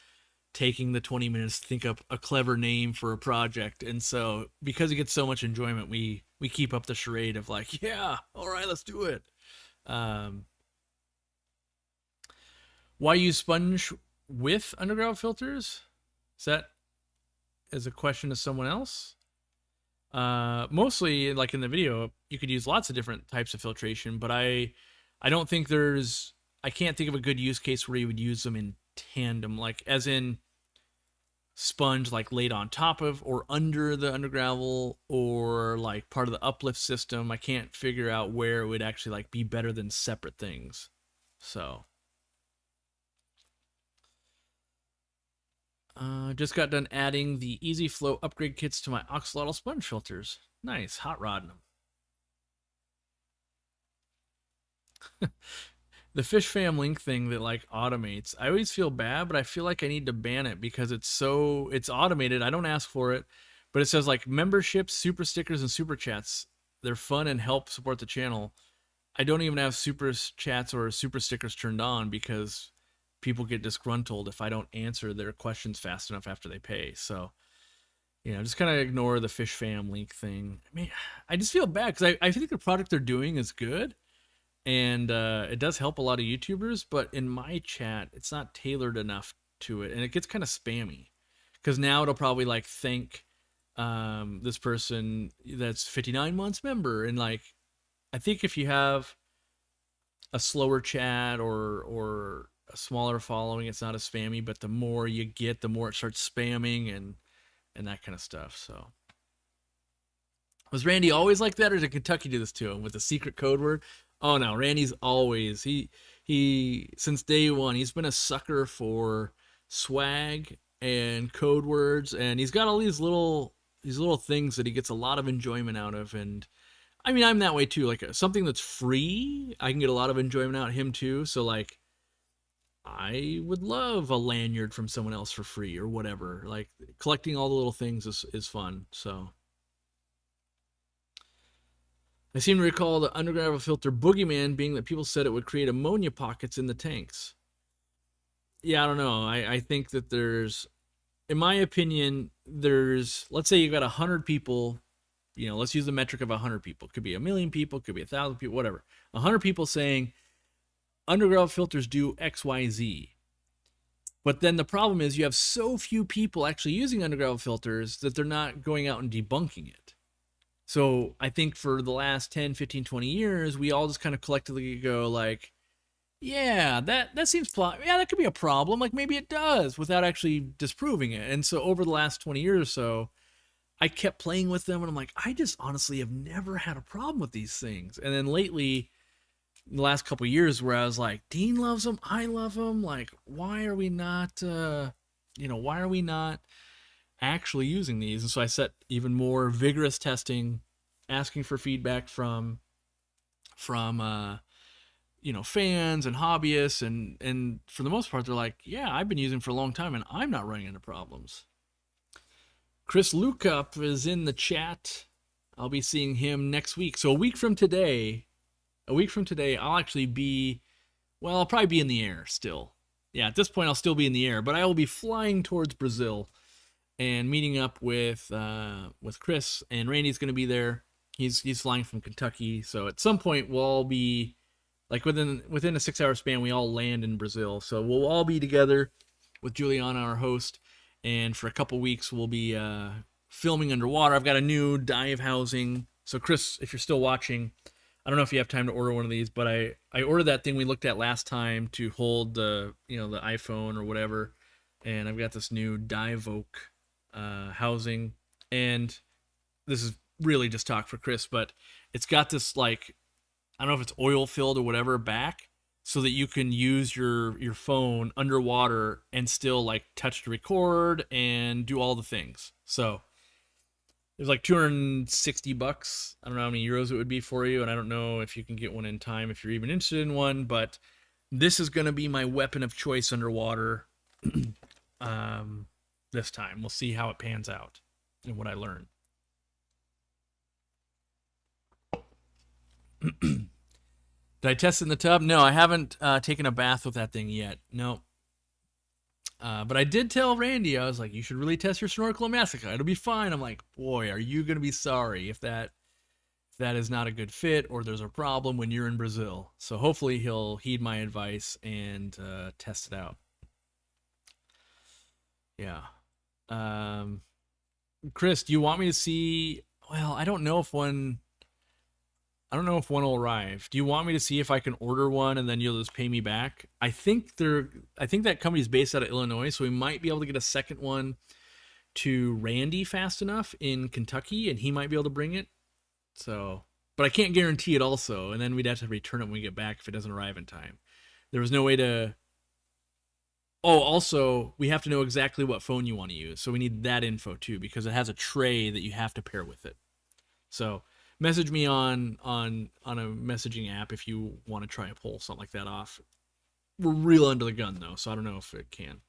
taking the 20 minutes to think up a clever name for a project, and so because he gets so much enjoyment, we keep up the charade of like, yeah, all right, let's do it. Um, why use sponge with Underground filters? Is that as a question to someone else? Mostly like in the video you could use lots of different types of filtration, but I don't think I can't think of a good use case where you would use them in tandem, like as in sponge like laid on top of or under the undergravel or like part of the uplift system. I can't figure out where it would actually like be better than separate things. So just got done adding the Easy Flow upgrade kits to my axolotl sponge filters. Nice, hot rodding them. The fish fam link thing that like automates, I always feel bad, but I feel like I need to ban it because it's automated. I don't ask for it, but it says like memberships, super stickers, and super chats. They're fun and help support the channel. I don't even have super chats or super stickers turned on because people get disgruntled if I don't answer their questions fast enough after they pay. So, just kind of ignore the fish fam link thing. I mean, I just feel bad because I think the product they're doing is good and it does help a lot of YouTubers, but in my chat, it's not tailored enough to it and it gets kind of spammy because now it'll probably like thank this person that's 59 months member. And like, I think if you have a slower chat or a smaller following, it's not as spammy, but the more you get, the more it starts spamming and that kind of stuff. So was Randy always like that, or did Kentucky do this to him with a secret code word? Oh no, Randy's always he since day one, he's been a sucker for swag and code words, and he's got all these little things that he gets a lot of enjoyment out of. And I mean, I'm that way too. Like something that's free, I can get a lot of enjoyment out of him too. So like I would love a lanyard from someone else for free or whatever. Like collecting all the little things is fun. So I seem to recall the Undergravel Filter boogeyman being that people said it would create ammonia pockets in the tanks. Yeah, I don't know. I think that in my opinion, let's say you've got 100 people, let's use the metric of 100 people. It could be 1,000,000 people, it could be 1,000 people, whatever. 100 people saying Undergravel filters do XYZ. But then the problem is you have so few people actually using Undergravel filters that they're not going out and debunking it. So I think for the last 10, 15, 20 years, we all just kind of collectively go like, yeah, that seems yeah, that could be a problem. Like maybe it does without actually disproving it. And so over the last 20 years or so, I kept playing with them and I'm like, I just honestly have never had a problem with these things. And then lately, the last couple of years where I was like, Dean loves them, I love them. Like, why are we not, why are we not actually using these? And so I set even more vigorous testing, asking for feedback from fans and hobbyists, and for the most part, they're like, yeah, I've been using them for a long time and I'm not running into problems. Chris Lukup is in the chat. I'll be seeing him next week. So a week from today, I'll actually I'll probably be in the air still. Yeah, at this point, I'll still be in the air, but I will be flying towards Brazil. and meeting up with Chris, and Randy's going to be there. He's flying from Kentucky, so at some point we'll all be like within a 6 hour span. We all land in Brazil, so we'll all be together with Juliana, our host, and for a couple weeks we'll be filming underwater. I've got a new dive housing. So Chris, if you're still watching, I don't know if you have time to order one of these, but I ordered that thing we looked at last time to hold the the iPhone or whatever, and I've got this new dive oak housing, and this is really just talk for Chris, but it's got this like, I don't know if it's oil filled or whatever back, so that you can use your phone underwater and still like touch to record and do all the things. So it was like $260. I don't know how many euros it would be for you, and I don't know if you can get one in time if you're even interested in one, but this is going to be my weapon of choice underwater this time. We'll see how it pans out and what I learn. Did I test it in the tub? No, I haven't taken a bath with that thing yet. No. But I did tell Randy, I was like, you should really test your snorkel and massica. It'll be fine. I'm like, boy, are you going to be sorry if that is not a good fit or there's a problem when you're in Brazil. So hopefully he'll heed my advice and test it out. Yeah. Chris, do you want me to see? Well, I don't know if one will arrive. Do you want me to see if I can order one and then you'll just pay me back? I think that company's based out of Illinois, so we might be able to get a second one to Randy fast enough in Kentucky, and he might be able to bring it. So, but I can't guarantee it also, and then we'd have to return it when we get back if it doesn't arrive in time. There was no way to. Oh, also, we have to know exactly what phone you want to use, so we need that info too, because it has a tray that you have to pair with it. So message me on a messaging app if you want to try to pull something like that off. We're real under the gun though, so I don't know if it can.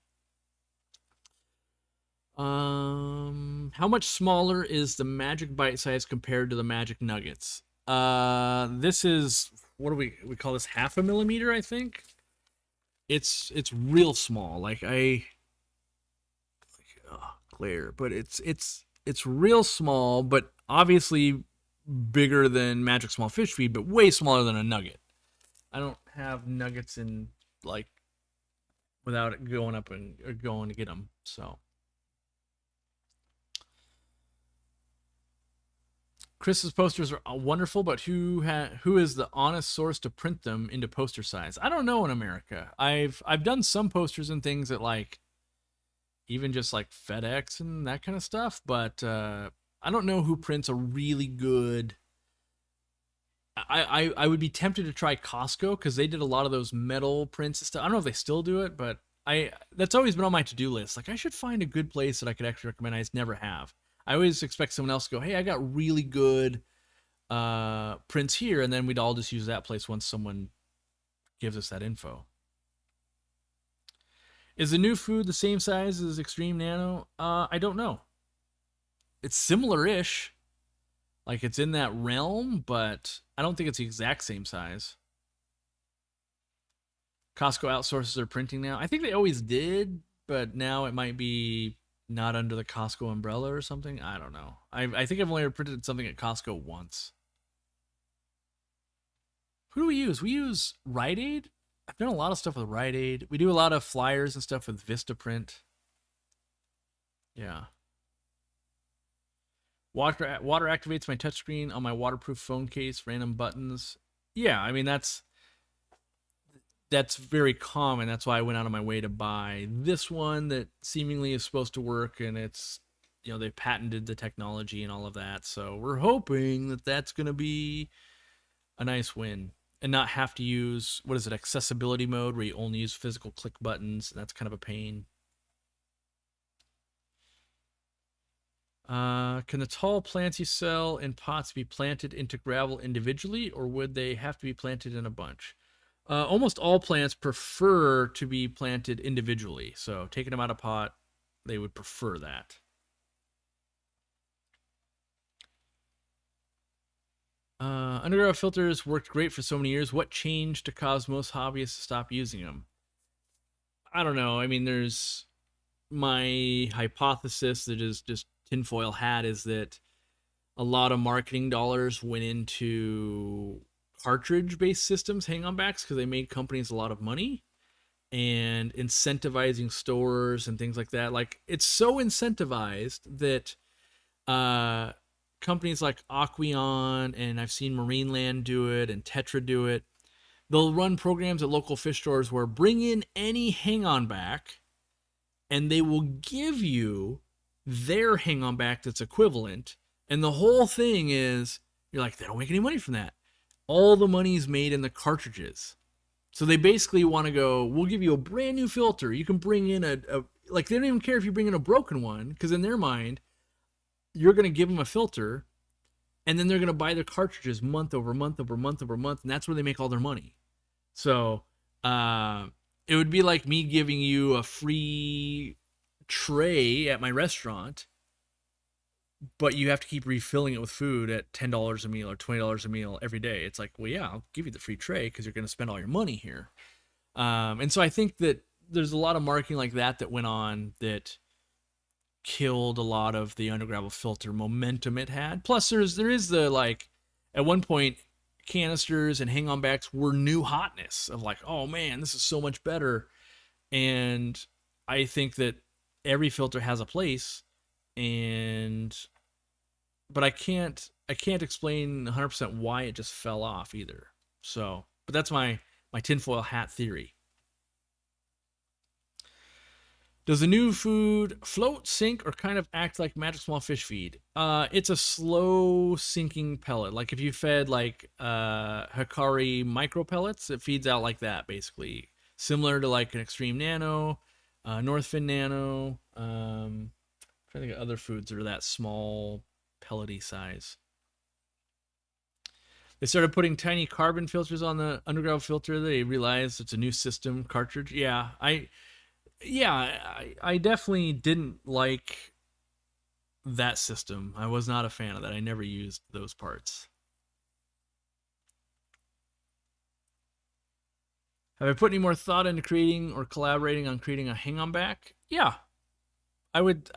How much smaller is the Magic Bite size compared to the Magic Nuggets? This is, what do we call this? 0.5 millimeter, I think. It's real small. Glare, but it's real small, but obviously bigger than Magic Small Fish Feed, but way smaller than a nugget. I don't have nuggets in without it going up and going to get them. So Chris's posters are wonderful, but who is the honest source to print them into poster size? I don't know in America. I've done some posters and things at even just FedEx and that kind of stuff, but I don't know who prints a really good. I would be tempted to try Costco because they did a lot of those metal prints and stuff. I don't know if they still do it, but that's always been on my to-do list. I should find a good place that I could actually recommend. I just never have. I always expect someone else to go, hey, I got really good prints here, and then we'd all just use that place once someone gives us that info. Is the new food the same size as Extreme Nano? I don't know. It's similar-ish. It's in that realm, but I don't think it's the exact same size. Costco outsources their printing now. I think they always did, but now it might be not under the Costco umbrella or something. I don't know. I think I've only ever printed something at Costco once. Who do we use? We use Rite Aid. I've done a lot of stuff with Rite Aid. We do a lot of flyers and stuff with Vistaprint. Yeah. Water activates my touchscreen on my waterproof phone case. Random buttons. Yeah, I mean that's very common. That's why I went out of my way to buy this one that seemingly is supposed to work, and it's they've patented the technology and all of that. So we're hoping that that's going to be a nice win and not have to use accessibility mode where you only use physical click buttons. And that's kind of a pain. Can the tall plants you sell in pots be planted into gravel individually, or would they have to be planted in a bunch? Almost all plants prefer to be planted individually. So taking them out of pot, they would prefer that. Undergravel filters worked great for so many years. What changed to cause most hobbyists to stop using them? I don't know. I mean, there's my hypothesis, that is just tinfoil hat, is that a lot of marketing dollars went into cartridge based systems, hang on backs, because they made companies a lot of money, and incentivizing stores and things like that. Like, it's so incentivized that companies like Aquarium, and I've seen Marineland do it, and Tetra do it. They'll run programs at local fish stores where bring in any hang on back, and they will give you their hang on back that's equivalent. And the whole thing is, you're like, they don't make any money from that. All the money's made in the cartridges. So they basically want to go, we'll give you a brand new filter. You can bring in like, they don't even care if you bring in a broken one, because in their mind, you're going to give them a filter, and then they're going to buy their cartridges month over month over month over month, and that's where they make all their money. So it would be like me giving you a free tray at my restaurant, but you have to keep refilling it with food at $10 a meal or $20 a meal every day. It's like, well, yeah, I'll give you the free tray because you're going to spend all your money here. And so I think that there's a lot of marketing like that went on that killed a lot of the Undergravel Filter momentum it had. Plus, there is the, like, at one point, canisters and hang-on backs were new hotness of like, oh man, this is so much better. And I think that every filter has a place, but I can't explain 100% why it just fell off either. So, but that's my tinfoil hat theory. Does the new food float, sink, or kind of act like magic small fish feed? It's a slow sinking pellet. Like if you fed like Hikari micro pellets, it feeds out like that basically. Similar to like an Extreme Nano, Northfin Nano. I'm trying to think of other foods that are that small, pellety size. They started putting tiny carbon filters on the Undergravel filter. They realized it's a new system cartridge. Yeah, I definitely didn't like that system. I was not a fan of that. I never used those parts. Have I put any more thought into creating or collaborating on creating a hang-on back? Yeah, I would.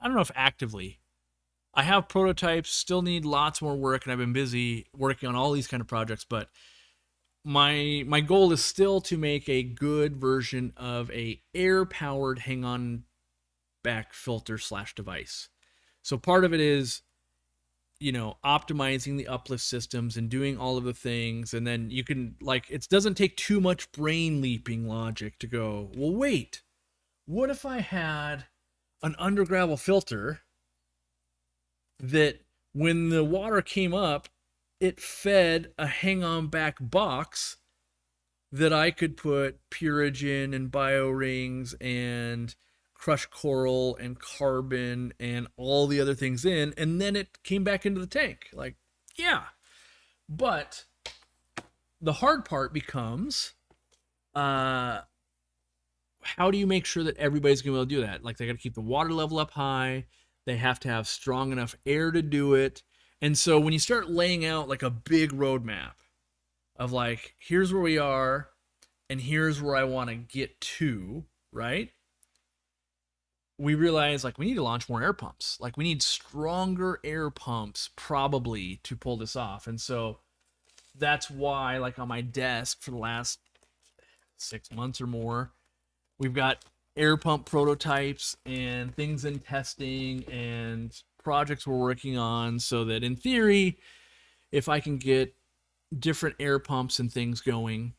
I don't know if actively. I have prototypes, still need lots more work, and I've been busy working on all these kind of projects, but my goal is still to make a good version of a air-powered hang-on back filter / device. So part of it is, optimizing the uplift systems and doing all of the things, and then you can, like, it doesn't take too much brain leaping logic to go, well, wait, what if I had an Undergravel filter that when the water came up, it fed a hang-on back box that I could put Purigen and bio rings and crushed coral and carbon and all the other things in, and then it came back into the tank. Like, yeah. But the hard part becomes, how do you make sure that everybody's going to be able to do that? Like, they got to keep the water level up high. They have to have strong enough air to do it. And so when you start laying out like a big roadmap of like, here's where we are and here's where I want to get to, right? We realize like we need to launch more air pumps. Like we need stronger air pumps probably to pull this off. And so that's why, like, on my desk for the last 6 months or more, we've got air pump prototypes and things in testing and projects we're working on, so that in theory, if I can get different air pumps and things going,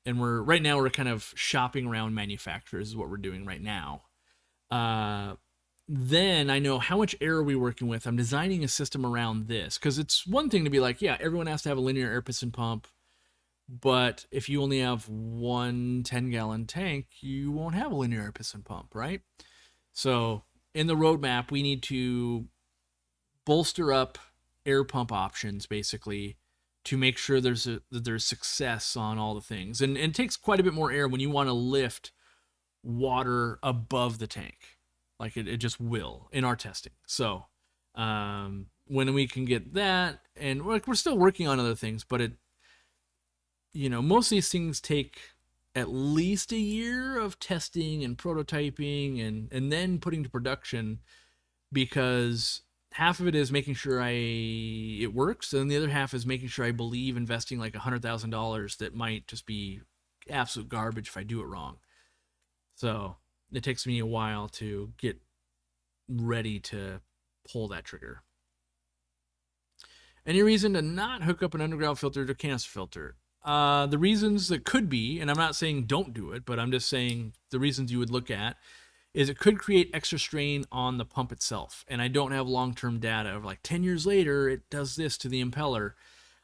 and right now we're kind of shopping around manufacturers is what we're doing right now. Then I know how much air are we working with. I'm designing a system around this, because it's one thing to be like, yeah, everyone has to have a linear air piston pump, but if you only have one 10-gallon tank, you won't have a linear air piston pump, right? So in the roadmap, we need to bolster up air pump options basically to make sure there's success on all the things. And it takes quite a bit more air when you want to lift water above the tank. Like it just will in our testing. So when we can get that, and we're still working on other things, but most of these things take at least a year of testing and prototyping and then putting to production, because half of it is making sure it works, and the other half is making sure I believe investing like $100,000 that might just be absolute garbage if I do it wrong. So it takes me a while to get ready to pull that trigger. Any reason to not hook up an undergravel filter to a canister filter? The reasons that could be, and I'm not saying don't do it, but I'm just saying the reasons you would look at, is it could create extra strain on the pump itself. And I don't have long-term data of like 10 years later, it does this to the impeller.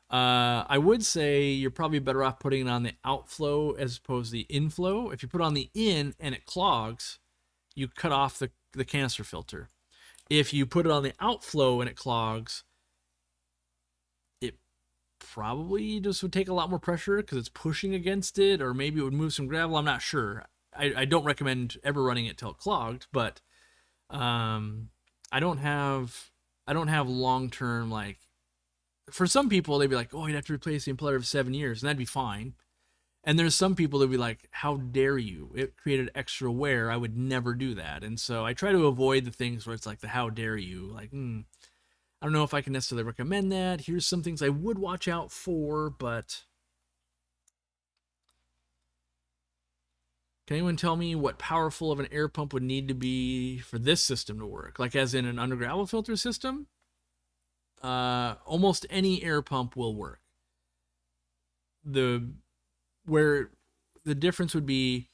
I would say you're probably better off putting it on the outflow as opposed to the inflow. If you put it on the in and it clogs, you cut off the canister filter. If you put it on the outflow and it clogs, it probably just would take a lot more pressure because it's pushing against it, or maybe it would move some gravel. I'm not sure. I don't recommend ever running it till it clogged, but I don't have long-term, like, for some people they'd be like, oh, you'd have to replace the impeller for 7 years, and that'd be fine. And there's some people that'd be like, how dare you? It created extra wear. I would never do that. And so I try to avoid the things where it's like the how dare you. Like, I don't know if I can necessarily recommend that. Here's some things I would watch out for, but can anyone tell me what powerful of an air pump would need to be for this system to work? Like as in an undergravel filter system? Almost any air pump will work. Where the difference would be,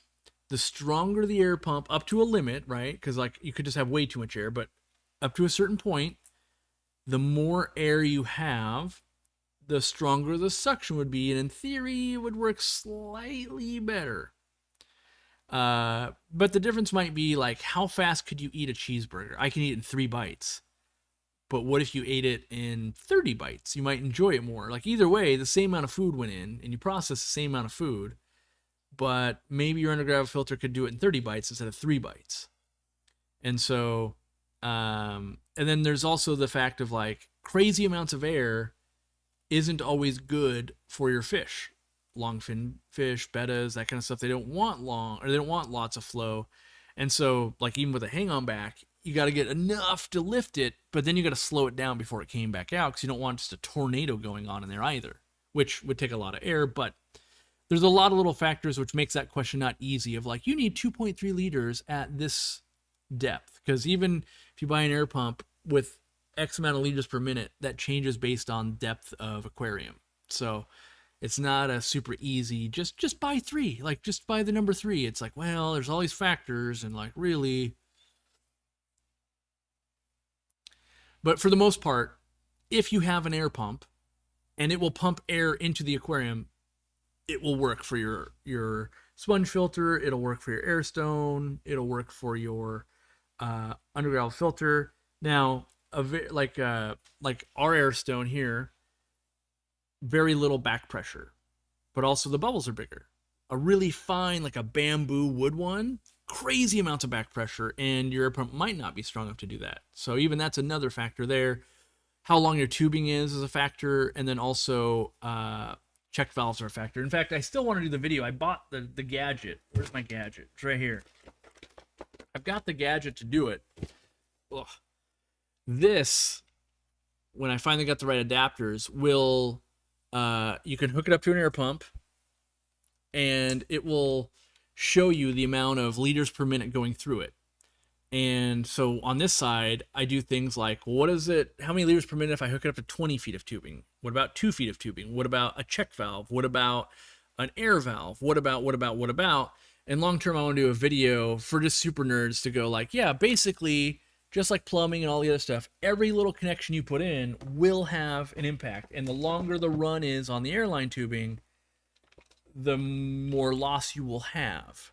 the stronger the air pump, up to a limit, right? Because like you could just have way too much air, but up to a certain point, the more air you have, the stronger the suction would be, and in theory, it would work slightly better. But the difference might be like, how fast could you eat a cheeseburger? I can eat it in 3 bites. But what if you ate it in 30 bites? You might enjoy it more. Like either way, the same amount of food went in, and you process the same amount of food, but maybe your undergravel filter could do it in 30 bites instead of 3 bites. And so, and then there's also the fact of like, crazy amounts of air isn't always good for your fish. Longfin fish, bettas, that kind of stuff, they don't want they don't want lots of flow. And so, like even with a hang-on back, you got to get enough to lift it, but then you got to slow it down before it came back out, because you don't want just a tornado going on in there either, which would take a lot of air. But there's a lot of little factors which makes that question not easy, of like, you need 2.3 liters at this depth, because even if you buy an air pump with X amount of liters per minute, that changes based on depth of aquarium. So it's not a super easy, just buy 3, like just buy the number 3. It's like, well, there's all these factors, and like, really. But for the most part, if you have an air pump and it will pump air into the aquarium, it will work for your sponge filter. It'll work for your Airstone. It'll work for your Undergravel filter. Now, like our Airstone here, very little back pressure, but also the bubbles are bigger. A really fine, like a bamboo wood one, crazy amounts of back pressure, and your air pump might not be strong enough to do that. So even that's another factor there. How long your tubing is a factor, and then also check valves are a factor. In fact, I still want to do the video. I bought the gadget. Where's my gadget? It's right here. I've got the gadget to do it. Ugh. This, when I finally got the right adapters, will you can hook it up to an air pump, and it will show you the amount of liters per minute going through it. And so on this side, I do things like, what is it? How many liters per minute if I hook it up to 20 feet of tubing? What about 2 feet of tubing? What about a check valve? What about an air valve? What about? And long term, I want to do a video for just super nerds to go like, yeah, basically, just like plumbing and all the other stuff, every little connection you put in will have an impact. And the longer the run is on the airline tubing, the more loss you will have.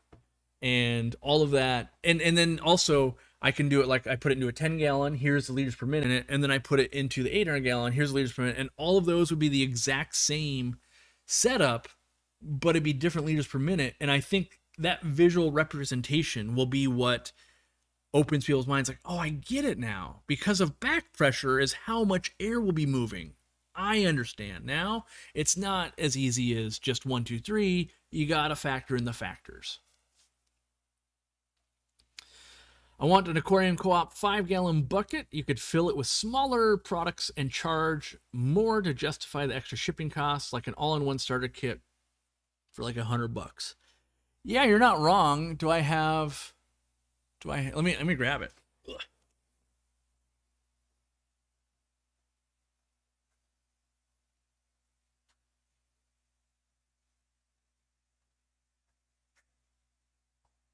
And all of that. And then also, I can do it like I put it into a 10-gallon, here's the liters per minute, and then I put it into the 800-gallon, here's the liters per minute, and all of those would be the exact same setup, but it'd be different liters per minute. And I think that visual representation will be what opens people's minds, like, oh, I get it now. Because of back pressure is how much air will be moving. I understand. Now, it's not as easy as just 1, 2, 3. You got to factor in the factors. I want an Aquarium Co-Op 5-gallon bucket. You could fill it with smaller products and charge more to justify the extra shipping costs, like an all-in-one starter kit for like $100. Yeah, you're not wrong. Let me grab it. Ugh.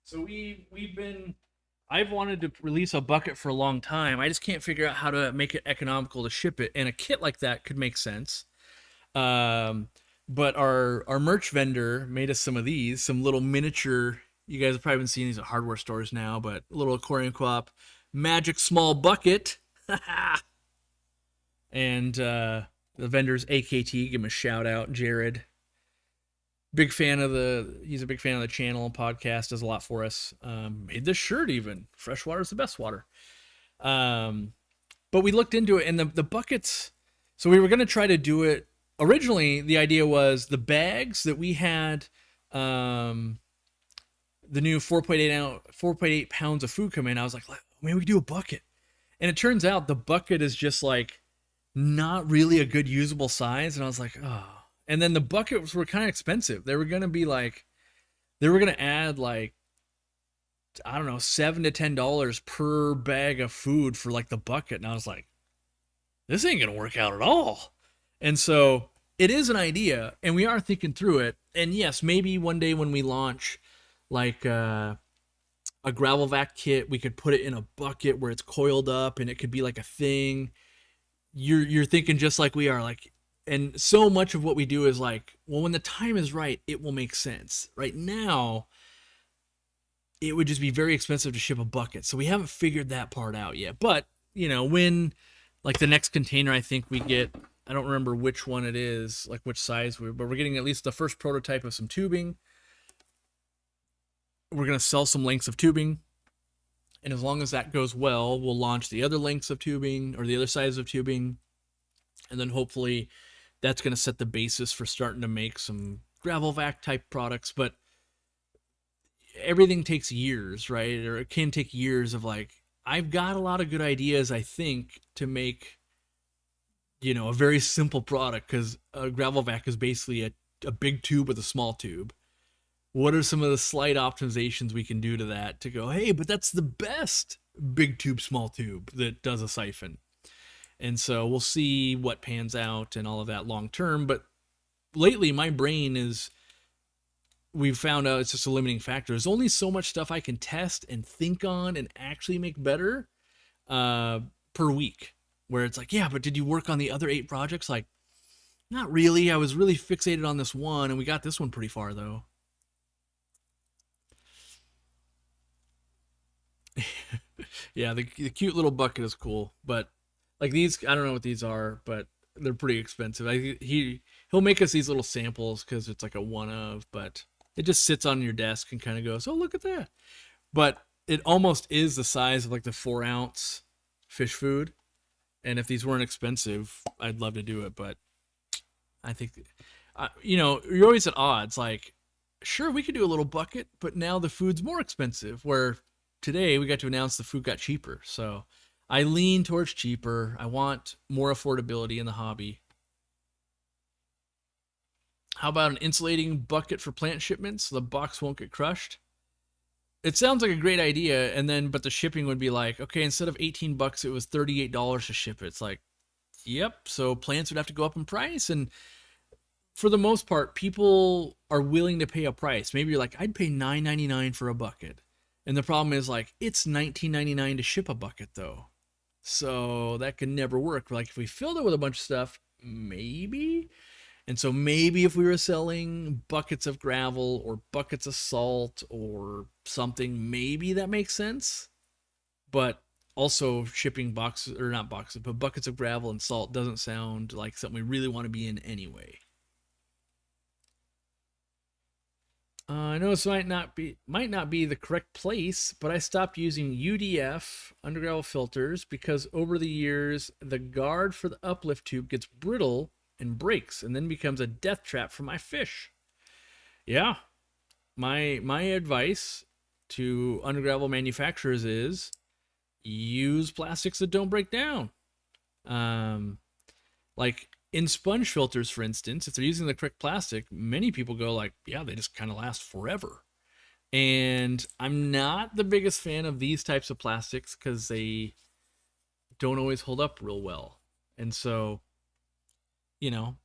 So I've wanted to release a bucket for a long time. I just can't figure out how to make it economical to ship it, and a kit like that could make sense. But our merch vendor made us some of these, some little miniature. You guys have probably been seeing these at hardware stores now, but little Aquarium Co-Op magic small bucket. And the vendor's AKT. Give him a shout out, Jared. He's a big fan of the channel and podcast, does a lot for us. Made this shirt even. Fresh water is the best water. But we looked into it, and the buckets, so we were going to try to do it. Originally, the idea was the bags that we had, the new 4.8 pounds of food come in. I was like, maybe we could do a bucket. And it turns out the bucket is just like not really a good usable size. And I was like, oh. And then the buckets were kind of expensive. They were going to add like, I don't know, $7 to $10 per bag of food for like the bucket. And I was like, this ain't going to work out at all. And so it is an idea, and we are thinking through it. And yes, maybe one day when we launch like a gravel vac kit, we could put it in a bucket where it's coiled up and it could be like a thing. You're thinking just like we are, like, and so much of what we do is like, well, when the time is right, it will make sense. Right now, it would just be very expensive to ship a bucket. So we haven't figured that part out yet. But, when like the next container, I think we get, I don't remember which one it is, like which size but we're getting at least the first prototype of some tubing. We're going to sell some lengths of tubing. And as long as that goes well, we'll launch the other lengths of tubing or the other size of tubing. And then hopefully that's going to set the basis for starting to make some gravel vac type products. But everything takes years, right? Or it can take years of like, I've got a lot of good ideas, I think, to make, a very simple product, because a gravel vac is basically a big tube with a small tube. What are some of the slight optimizations we can do to that to go, hey, but that's the best big tube, small tube that does a siphon? And so we'll see what pans out and all of that long term. But lately, my brain we've found out it's just a limiting factor. There's only so much stuff I can test and think on and actually make better per week. Where it's like, yeah, but did you work on the other 8 projects? Like, not really. I was really fixated on this one, and we got this one pretty far, though. Yeah, the cute little bucket is cool, but like these, I don't know what these are, but they're pretty expensive. He'll make us these little samples because it's like a one of, but it just sits on your desk and kind of goes, oh, look at that. But it almost is the size of like the 4-ounce fish food. And if these weren't expensive, I'd love to do it. But I think, you're always at odds. Like, sure, we could do a little bucket, but now the food's more expensive. Where today we got to announce the food got cheaper. So I lean towards cheaper. I want more affordability in the hobby. How about an insulating bucket for plant shipments so the box won't get crushed? It sounds like a great idea, but the shipping would be like, okay, instead of $18, it was $38 to ship it. It's like, yep, so plants would have to go up in price. And for the most part, people are willing to pay a price. Maybe you're like, I'd pay $9.99 for a bucket. And the problem is like, it's $19.99 to ship a bucket though. So that can never work. Like if we filled it with a bunch of stuff, maybe. And so maybe if we were selling buckets of gravel or buckets of salt or something, maybe that makes sense. But also shipping boxes, or not boxes, but buckets of gravel and salt doesn't sound like something we really want to be in anyway. I know this might not be the correct place, but I stopped using UDF Undergravel Filters because over the years the guard for the uplift tube gets brittle and breaks and then becomes a death trap for my fish. Yeah, my advice to undergravel manufacturers is use plastics that don't break down. Um, like in sponge filters, for instance, if they're using the correct plastic, many people go like, yeah, they just kind of last forever. And I'm not the biggest fan of these types of plastics because they don't always hold up real well. And so,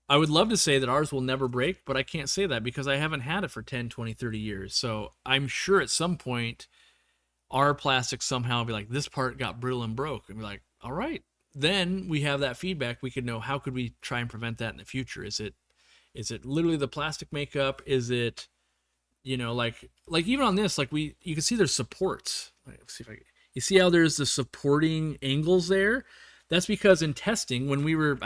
I would love to say that ours will never break, but I can't say that because I haven't had it for 10, 20, 30 years. So I'm sure at some point our plastic somehow be like, this part got brittle and broke. And be like, all right. Then we have that feedback. We could know how could we try and prevent that in the future. Is it literally the plastic makeup? Is it, like even on this, like you can see there's supports. Let's see if you see how there's the supporting angles there? That's because in testing, when we were,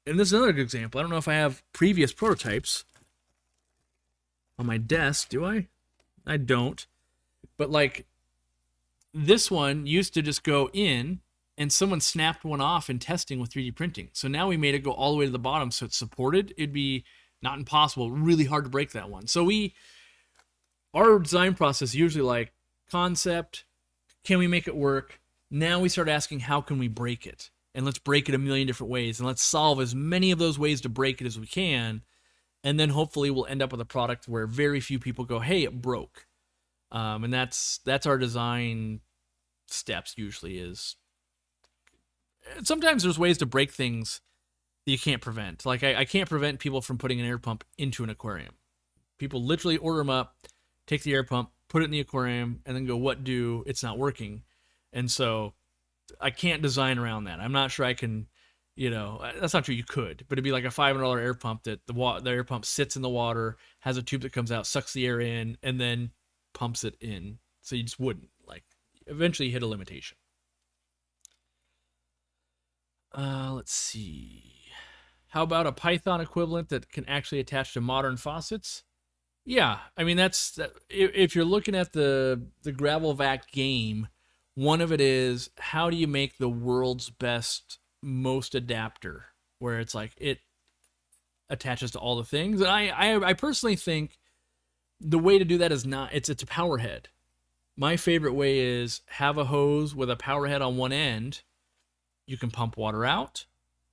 and this is another good example. I don't know if I have previous prototypes on my desk. Do I? I don't. But like this one used to just go in and someone snapped one off in testing with 3D printing. So now we made it go all the way to the bottom so it's supported. It'd be not impossible, really hard to break that one. So our design process usually like concept, can we make it work? Now we start asking how can we break it? And let's break it a million different ways and let's solve as many of those ways to break it as we can. And then hopefully we'll end up with a product where very few people go, hey, it broke. And that's our design steps usually is. Sometimes there's ways to break things that you can't prevent. Like I can't prevent people from putting an air pump into an aquarium. People literally order them up, take the air pump, put it in the aquarium, and then go, what do? It's not working. And so I can't design around that. I'm not sure I can, that's not true. You could, but it'd be like a $500 air pump that the air pump sits in the water, has a tube that comes out, sucks the air in, and then pumps it in. So you just wouldn't. Like, eventually you hit a limitation. Let's see. How about a Python equivalent that can actually attach to modern faucets? Yeah, I mean that's if you're looking at the gravel vac game, one of it is how do you make the world's best most adapter where it's like it attaches to all the things. And I personally think the way to do that is not it's a power head. My favorite way is have a hose with a power head on one end. You can pump water out.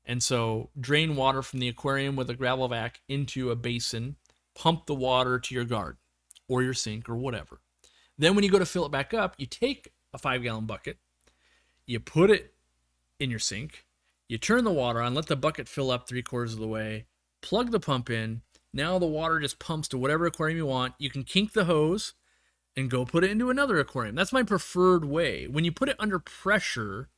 And so drain water from the aquarium with a gravel vac into a basin, pump the water to your garden or your sink or whatever. Then when you go to fill it back up, you take a 5-gallon bucket, you put it in your sink, you turn the water on, let the bucket fill up 3/4 of the way, plug the pump in. Now the water just pumps to whatever aquarium you want. You can kink the hose and go put it into another aquarium. That's my preferred way. When you put it under pressure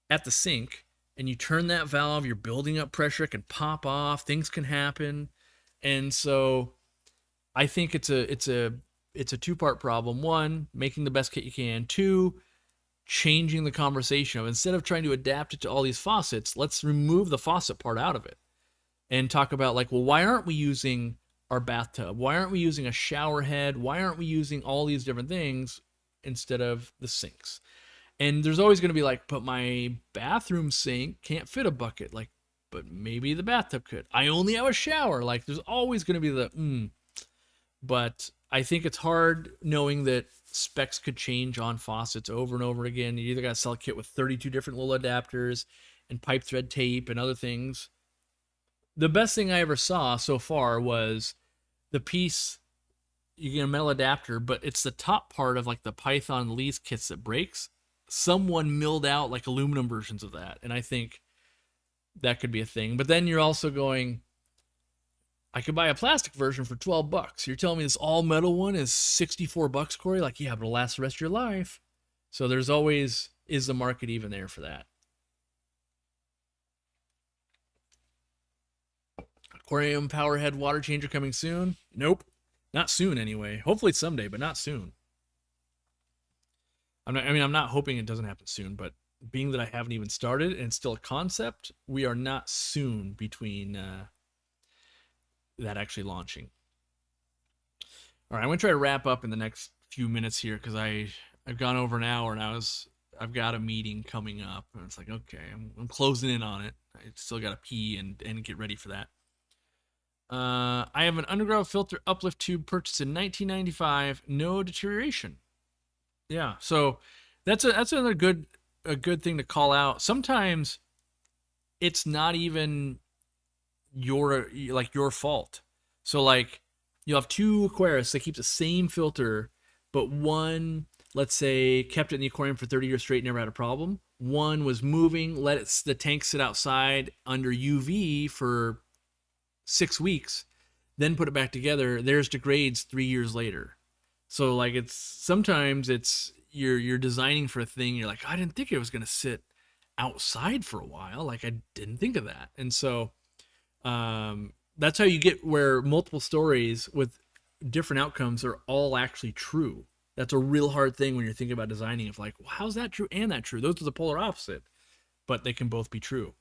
at the sink and you turn that valve, you're building up pressure, it can pop off, things can happen. And so I think it's a two-part problem. One, making the best kit you can. Two, changing the conversation of instead of trying to adapt it to all these faucets, let's remove the faucet part out of it and talk about like, well, why aren't we using our bathtub? Why aren't we using a shower head? Why aren't we using all these different things instead of the sinks? And there's always going to be like, but my bathroom sink can't fit a bucket. Like, but maybe the bathtub could. I only have a shower. Like, there's always going to be the, But I think it's hard knowing that specs could change on faucets over and over again. You either got to sell a kit with 32 different little adapters and pipe thread tape and other things. The best thing I ever saw so far was the piece, you get a metal adapter, but it's the top part of like the Python lease kits that breaks. Someone milled out like aluminum versions of that. And I think that could be a thing. But then you're also going, I could buy a plastic version for $12. You're telling me this all metal one is $64, Cory? Like, yeah, but it'll last the rest of your life. So there's always, is the market even there for that? Aquarium Powerhead water changer coming soon? Nope. Not soon anyway. Hopefully someday, but not soon. I'm not hoping it doesn't happen soon, but being that I haven't even started and it's still a concept, we are not soon between that actually launching. All right, I'm going to try to wrap up in the next few minutes here because I've gone over an hour and I was I've got a meeting coming up, and it's like, okay, I'm closing in on it. I still got to pee and get ready for that. I have an Undergravel Filter Uplift tube purchased in 1995. No deterioration. Yeah, so that's another good thing to call out. Sometimes it's not even your fault. So like you'll have two aquarists that keep the same filter, but one, let's say, kept it in the aquarium for 30 years straight, never had a problem. One was moving, let the tank sit outside under UV for 6 weeks, then put it back together. There's degrades 3 years later. So like sometimes you're designing for a thing. You're like, I didn't think it was gonna sit outside for a while. Like I didn't think of that, and so that's how you get where multiple stories with different outcomes are all actually true. That's a real hard thing when you're thinking about designing. Of like, well, how's that true and that true? Those are the polar opposite, but they can both be true.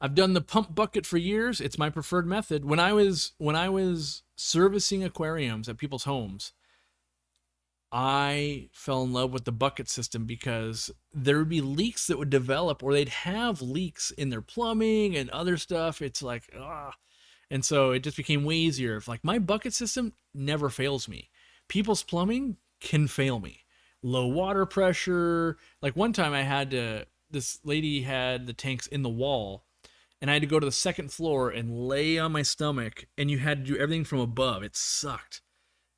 I've done the pump bucket for years. It's my preferred method. When I was servicing aquariums at people's homes, I fell in love with the bucket system because there would be leaks that would develop, or they'd have leaks in their plumbing and other stuff. It's like, and so it just became way easier. If like my bucket system never fails me, people's plumbing can fail me. Low water pressure. Like one time this lady had the tanks in the wall, and I had to go to the second floor and lay on my stomach, and you had to do everything from above. It sucked.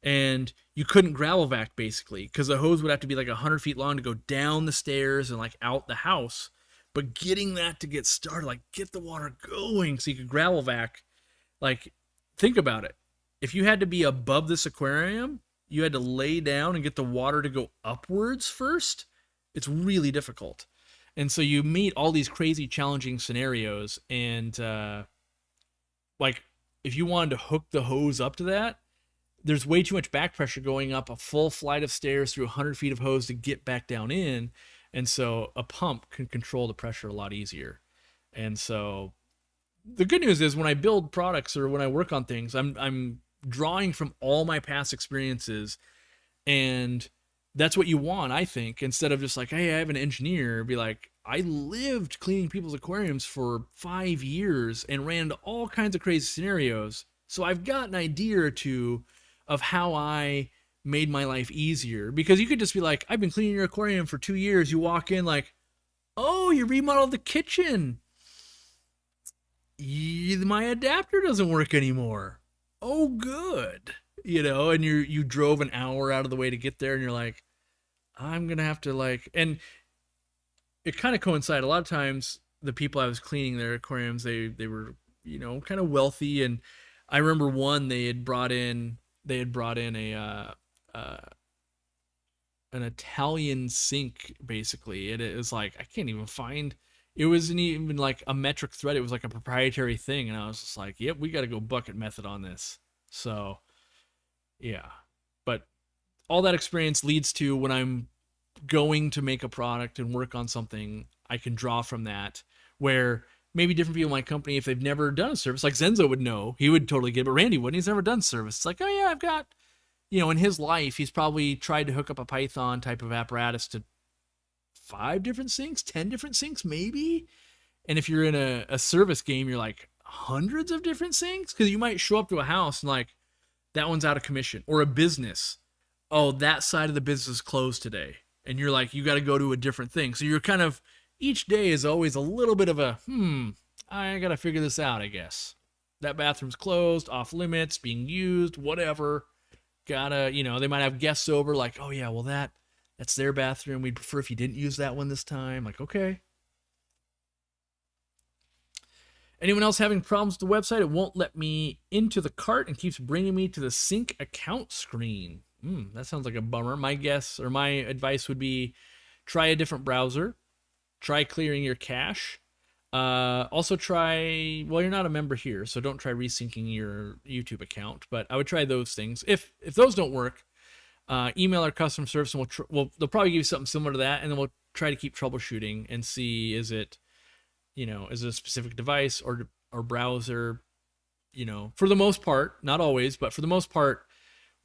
And you couldn't gravel vac basically because the hose would have to be like 100 feet long to go down the stairs and like out the house. But getting that to get started, like get the water going so you could gravel vac, like think about it. If you had to be above this aquarium, you had to lay down and get the water to go upwards first. It's really difficult. And so you meet all these crazy challenging scenarios, and like if you wanted to hook the hose up to that, there's way too much back pressure going up a full flight of stairs through 100 feet of hose to get back down in. And so a pump can control the pressure a lot easier. And so the good news is when I build products or when I work on things, I'm drawing from all my past experiences, and that's what you want, I think, instead of just like, hey, I have an engineer, be like, I lived cleaning people's aquariums for 5 years and ran into all kinds of crazy scenarios. So I've got an idea or two of how I made my life easier. Because you could just be like, I've been cleaning your aquarium for 2 years. You walk in like, oh, you remodeled the kitchen. My adapter doesn't work anymore. Oh, good. And you drove an hour out of the way to get there, and you're like, I'm going to have to like, and it kind of coincided. A lot of times the people I was cleaning their aquariums, they were, kind of wealthy. And I remember one, they had brought in a an Italian sink basically. It was like, I can't even find, it wasn't even like a metric thread. It was like a proprietary thing. And I was just like, yep, we got to go bucket method on this. So yeah, but all that experience leads to when I'm going to make a product and work on something, I can draw from that, where maybe different people in my company, if they've never done a service, like Zenzo would know, he would totally get it, but Randy wouldn't. He's never done service. It's like, oh yeah, I've got, in his life, he's probably tried to hook up a Python type of apparatus to 5 different sinks, 10 different sinks, maybe. And if you're in a service game, you're like hundreds of different sinks, because you might show up to a house and like, that one's out of commission, or a business. Oh, that side of the business is closed today. And you're like, you got to go to a different thing. So you're kind of, each day is always a little bit of a, I got to figure this out, I guess. That bathroom's closed, off limits, being used, whatever. Gotta, they might have guests over, like, oh yeah, well that's their bathroom. We'd prefer if you didn't use that one this time. Like, okay. Anyone else having problems with the website? It won't let me into the cart and keeps bringing me to the sync account screen. That sounds like a bummer. My guess or my advice would be try a different browser. Try clearing your cache. Also try, well, you're not a member here, so don't try resyncing your YouTube account, but I would try those things. If those don't work, email our customer service and they'll probably give you something similar to that, and then we'll try to keep troubleshooting and see, is it a specific device or browser. For the most part, not always, but for the most part,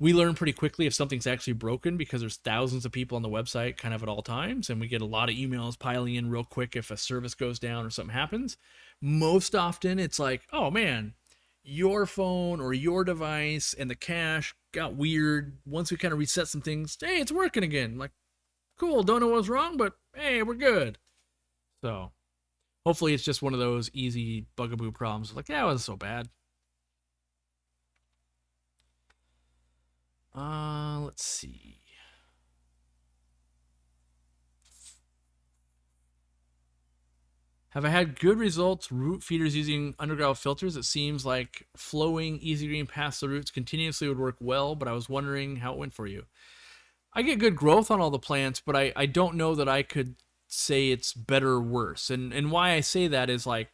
We learn pretty quickly if something's actually broken because there's thousands of people on the website kind of at all times, and we get a lot of emails piling in real quick if a service goes down or something happens. Most often it's like, oh man, your phone or your device and the cache got weird. Once we kind of reset some things, hey, it's working again. I'm like, cool, don't know what's wrong, but hey, we're good. So hopefully it's just one of those easy bugaboo problems. Like, yeah, it wasn't so bad. Let's see. Have I had good results root feeders using Undergravel filters? It seems like flowing easy green past the roots continuously would work well, but I was wondering how it went for you. I get good growth on all the plants, but I don't know that I could say it's better or worse. And why I say that is like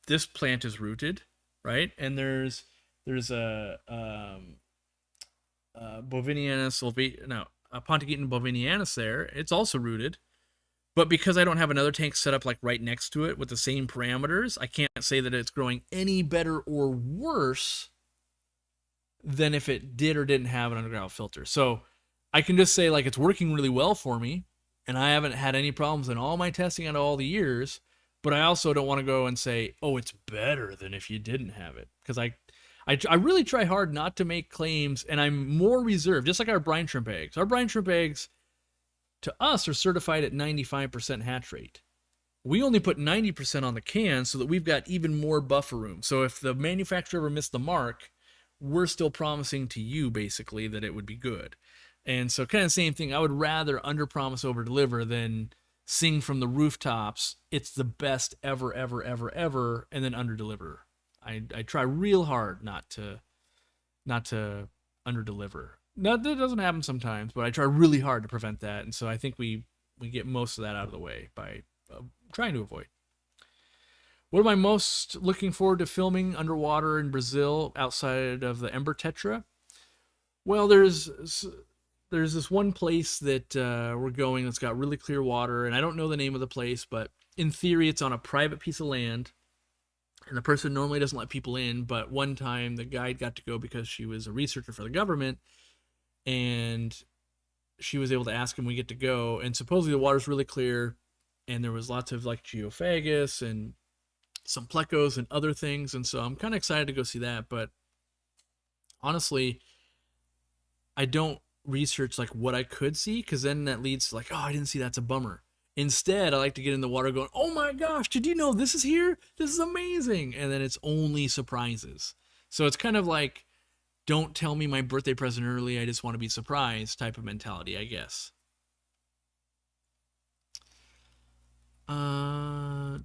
this plant is rooted, right? And there's Boviniana Pontigeton bovinianus there. It's also rooted. But because I don't have another tank set up like right next to it with the same parameters, I can't say that it's growing any better or worse than if it did or didn't have an Undergravel filter. So I can just say like it's working really well for me, and I haven't had any problems in all my testing out of all the years. But I also don't want to go and say, oh, it's better than if you didn't have it, because I really try hard not to make claims, and I'm more reserved, just like our brine shrimp eggs. Our brine shrimp eggs, to us, are certified at 95% hatch rate. We only put 90% on the can so that we've got even more buffer room. So if the manufacturer ever missed the mark, we're still promising to you, basically, that it would be good. And so kind of the same thing. I would rather under-promise, over-deliver than sing from the rooftops, it's the best ever, ever, ever, ever, and then under-deliver. I try real hard not to under-deliver. That doesn't happen sometimes, but I try really hard to prevent that. And so I think we get most of that out of the way by trying to avoid. What am I most looking forward to filming underwater in Brazil outside of the Ember Tetra? Well, there's this one place that we're going that's got really clear water, and I don't know the name of the place, but in theory it's on a private piece of land. And the person normally doesn't let people in, but one time the guide got to go because she was a researcher for the government, and she was able to ask him, we get to go, and supposedly the water's really clear, and there was lots of like geophagus and some plecos and other things, and so I'm kind of excited to go see that. But honestly, I don't research like what I could see, because then that leads to like, oh, I didn't see, that's a bummer. Instead, I like to get in the water going, oh my gosh, did you know this is here? This is amazing. And then it's only surprises. So it's kind of like, don't tell me my birthday present early, I just want to be surprised type of mentality, I guess. Can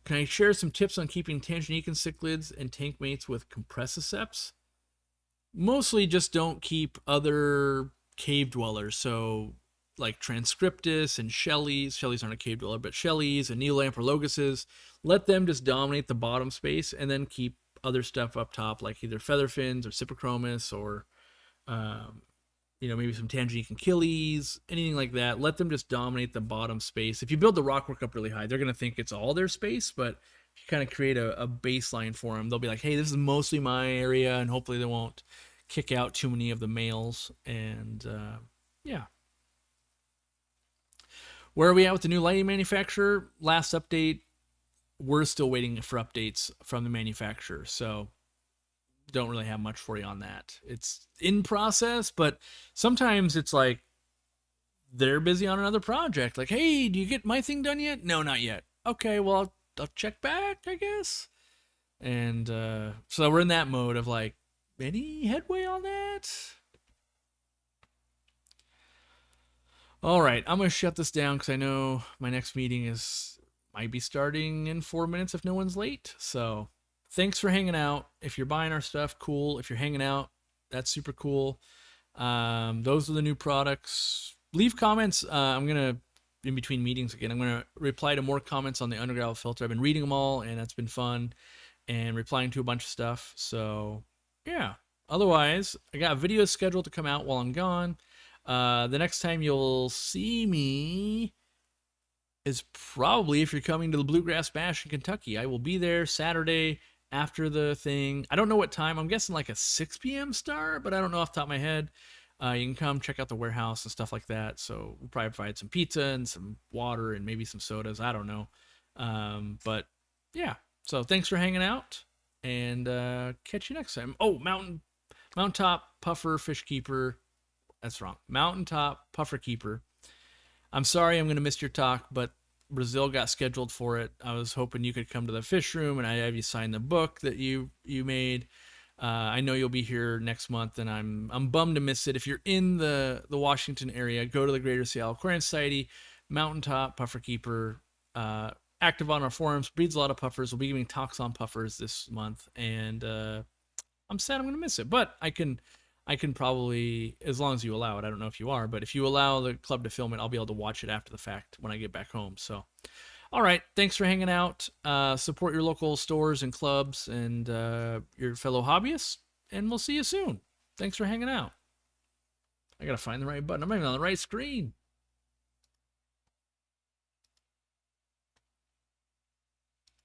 I share some tips on keeping Tanganyika cichlids and tank mates with compressiceps? Mostly just don't keep other cave dwellers. So like Transcriptus and Shelleys. Shelleys aren't a cave dweller, but Shelleys and Neolamprologuses. Let them just dominate the bottom space, and then keep other stuff up top, like either featherfins or Cyprichromis or, maybe some Tanganyika killies, anything like that. Let them just dominate the bottom space. If you build the rockwork up really high, they're going to think it's all their space, but if you kind of create a baseline for them, they'll be like, hey, this is mostly my area, and hopefully they won't kick out too many of the males. And yeah. Where are we at with the new lighting manufacturer? Last update, we're still waiting for updates from the manufacturer, so don't really have much for you on that. It's in process, but sometimes it's like they're busy on another project. Like, hey, do you get my thing done yet? No, not yet. Okay, well, I'll check back, I guess. And so we're in that mode of like, any headway on that? All right, I'm going to shut this down because I know my next meeting might be starting in 4 minutes if no one's late. So thanks for hanging out. If you're buying our stuff, cool. If you're hanging out, that's super cool. Those are the new products. Leave comments. I'm going to, in between meetings again, I'm going to reply to more comments on the Undergravel Filter. I've been reading them all, and that's been fun, and replying to a bunch of stuff. So yeah. Otherwise, I got videos scheduled to come out while I'm gone. The next time you'll see me is probably if you're coming to the Bluegrass Bash in Kentucky. I will be there Saturday after the thing. I don't know what time. I'm guessing like a 6 p.m. start, but I don't know off the top of my head. You can come check out the warehouse and stuff like that. So we'll probably provide some pizza and some water and maybe some sodas. I don't know. But yeah. So thanks for hanging out, and catch you next time. Oh, mountaintop puffer fish keeper. That's wrong. Mountaintop puffer keeper. I'm sorry I'm going to miss your talk, but Brazil got scheduled for it. I was hoping you could come to the fish room and I have you sign the book that you made. I know you'll be here next month, and I'm bummed to miss it. If you're in the Washington area, go to the Greater Seattle Aquarium Society, Mountaintop Puffer Keeper. Active on our forums, breeds a lot of puffers. We'll be giving talks on puffers this month, and I'm sad I'm gonna miss it, but I can probably, as long as you allow it. I don't know if you are, but if you allow the club to film it, I'll be able to watch it after the fact when I get back home. So, all right, thanks for hanging out. Support your local stores and clubs and your fellow hobbyists, and we'll see you soon. Thanks for hanging out. I gotta find the right button. I'm not even on the right screen.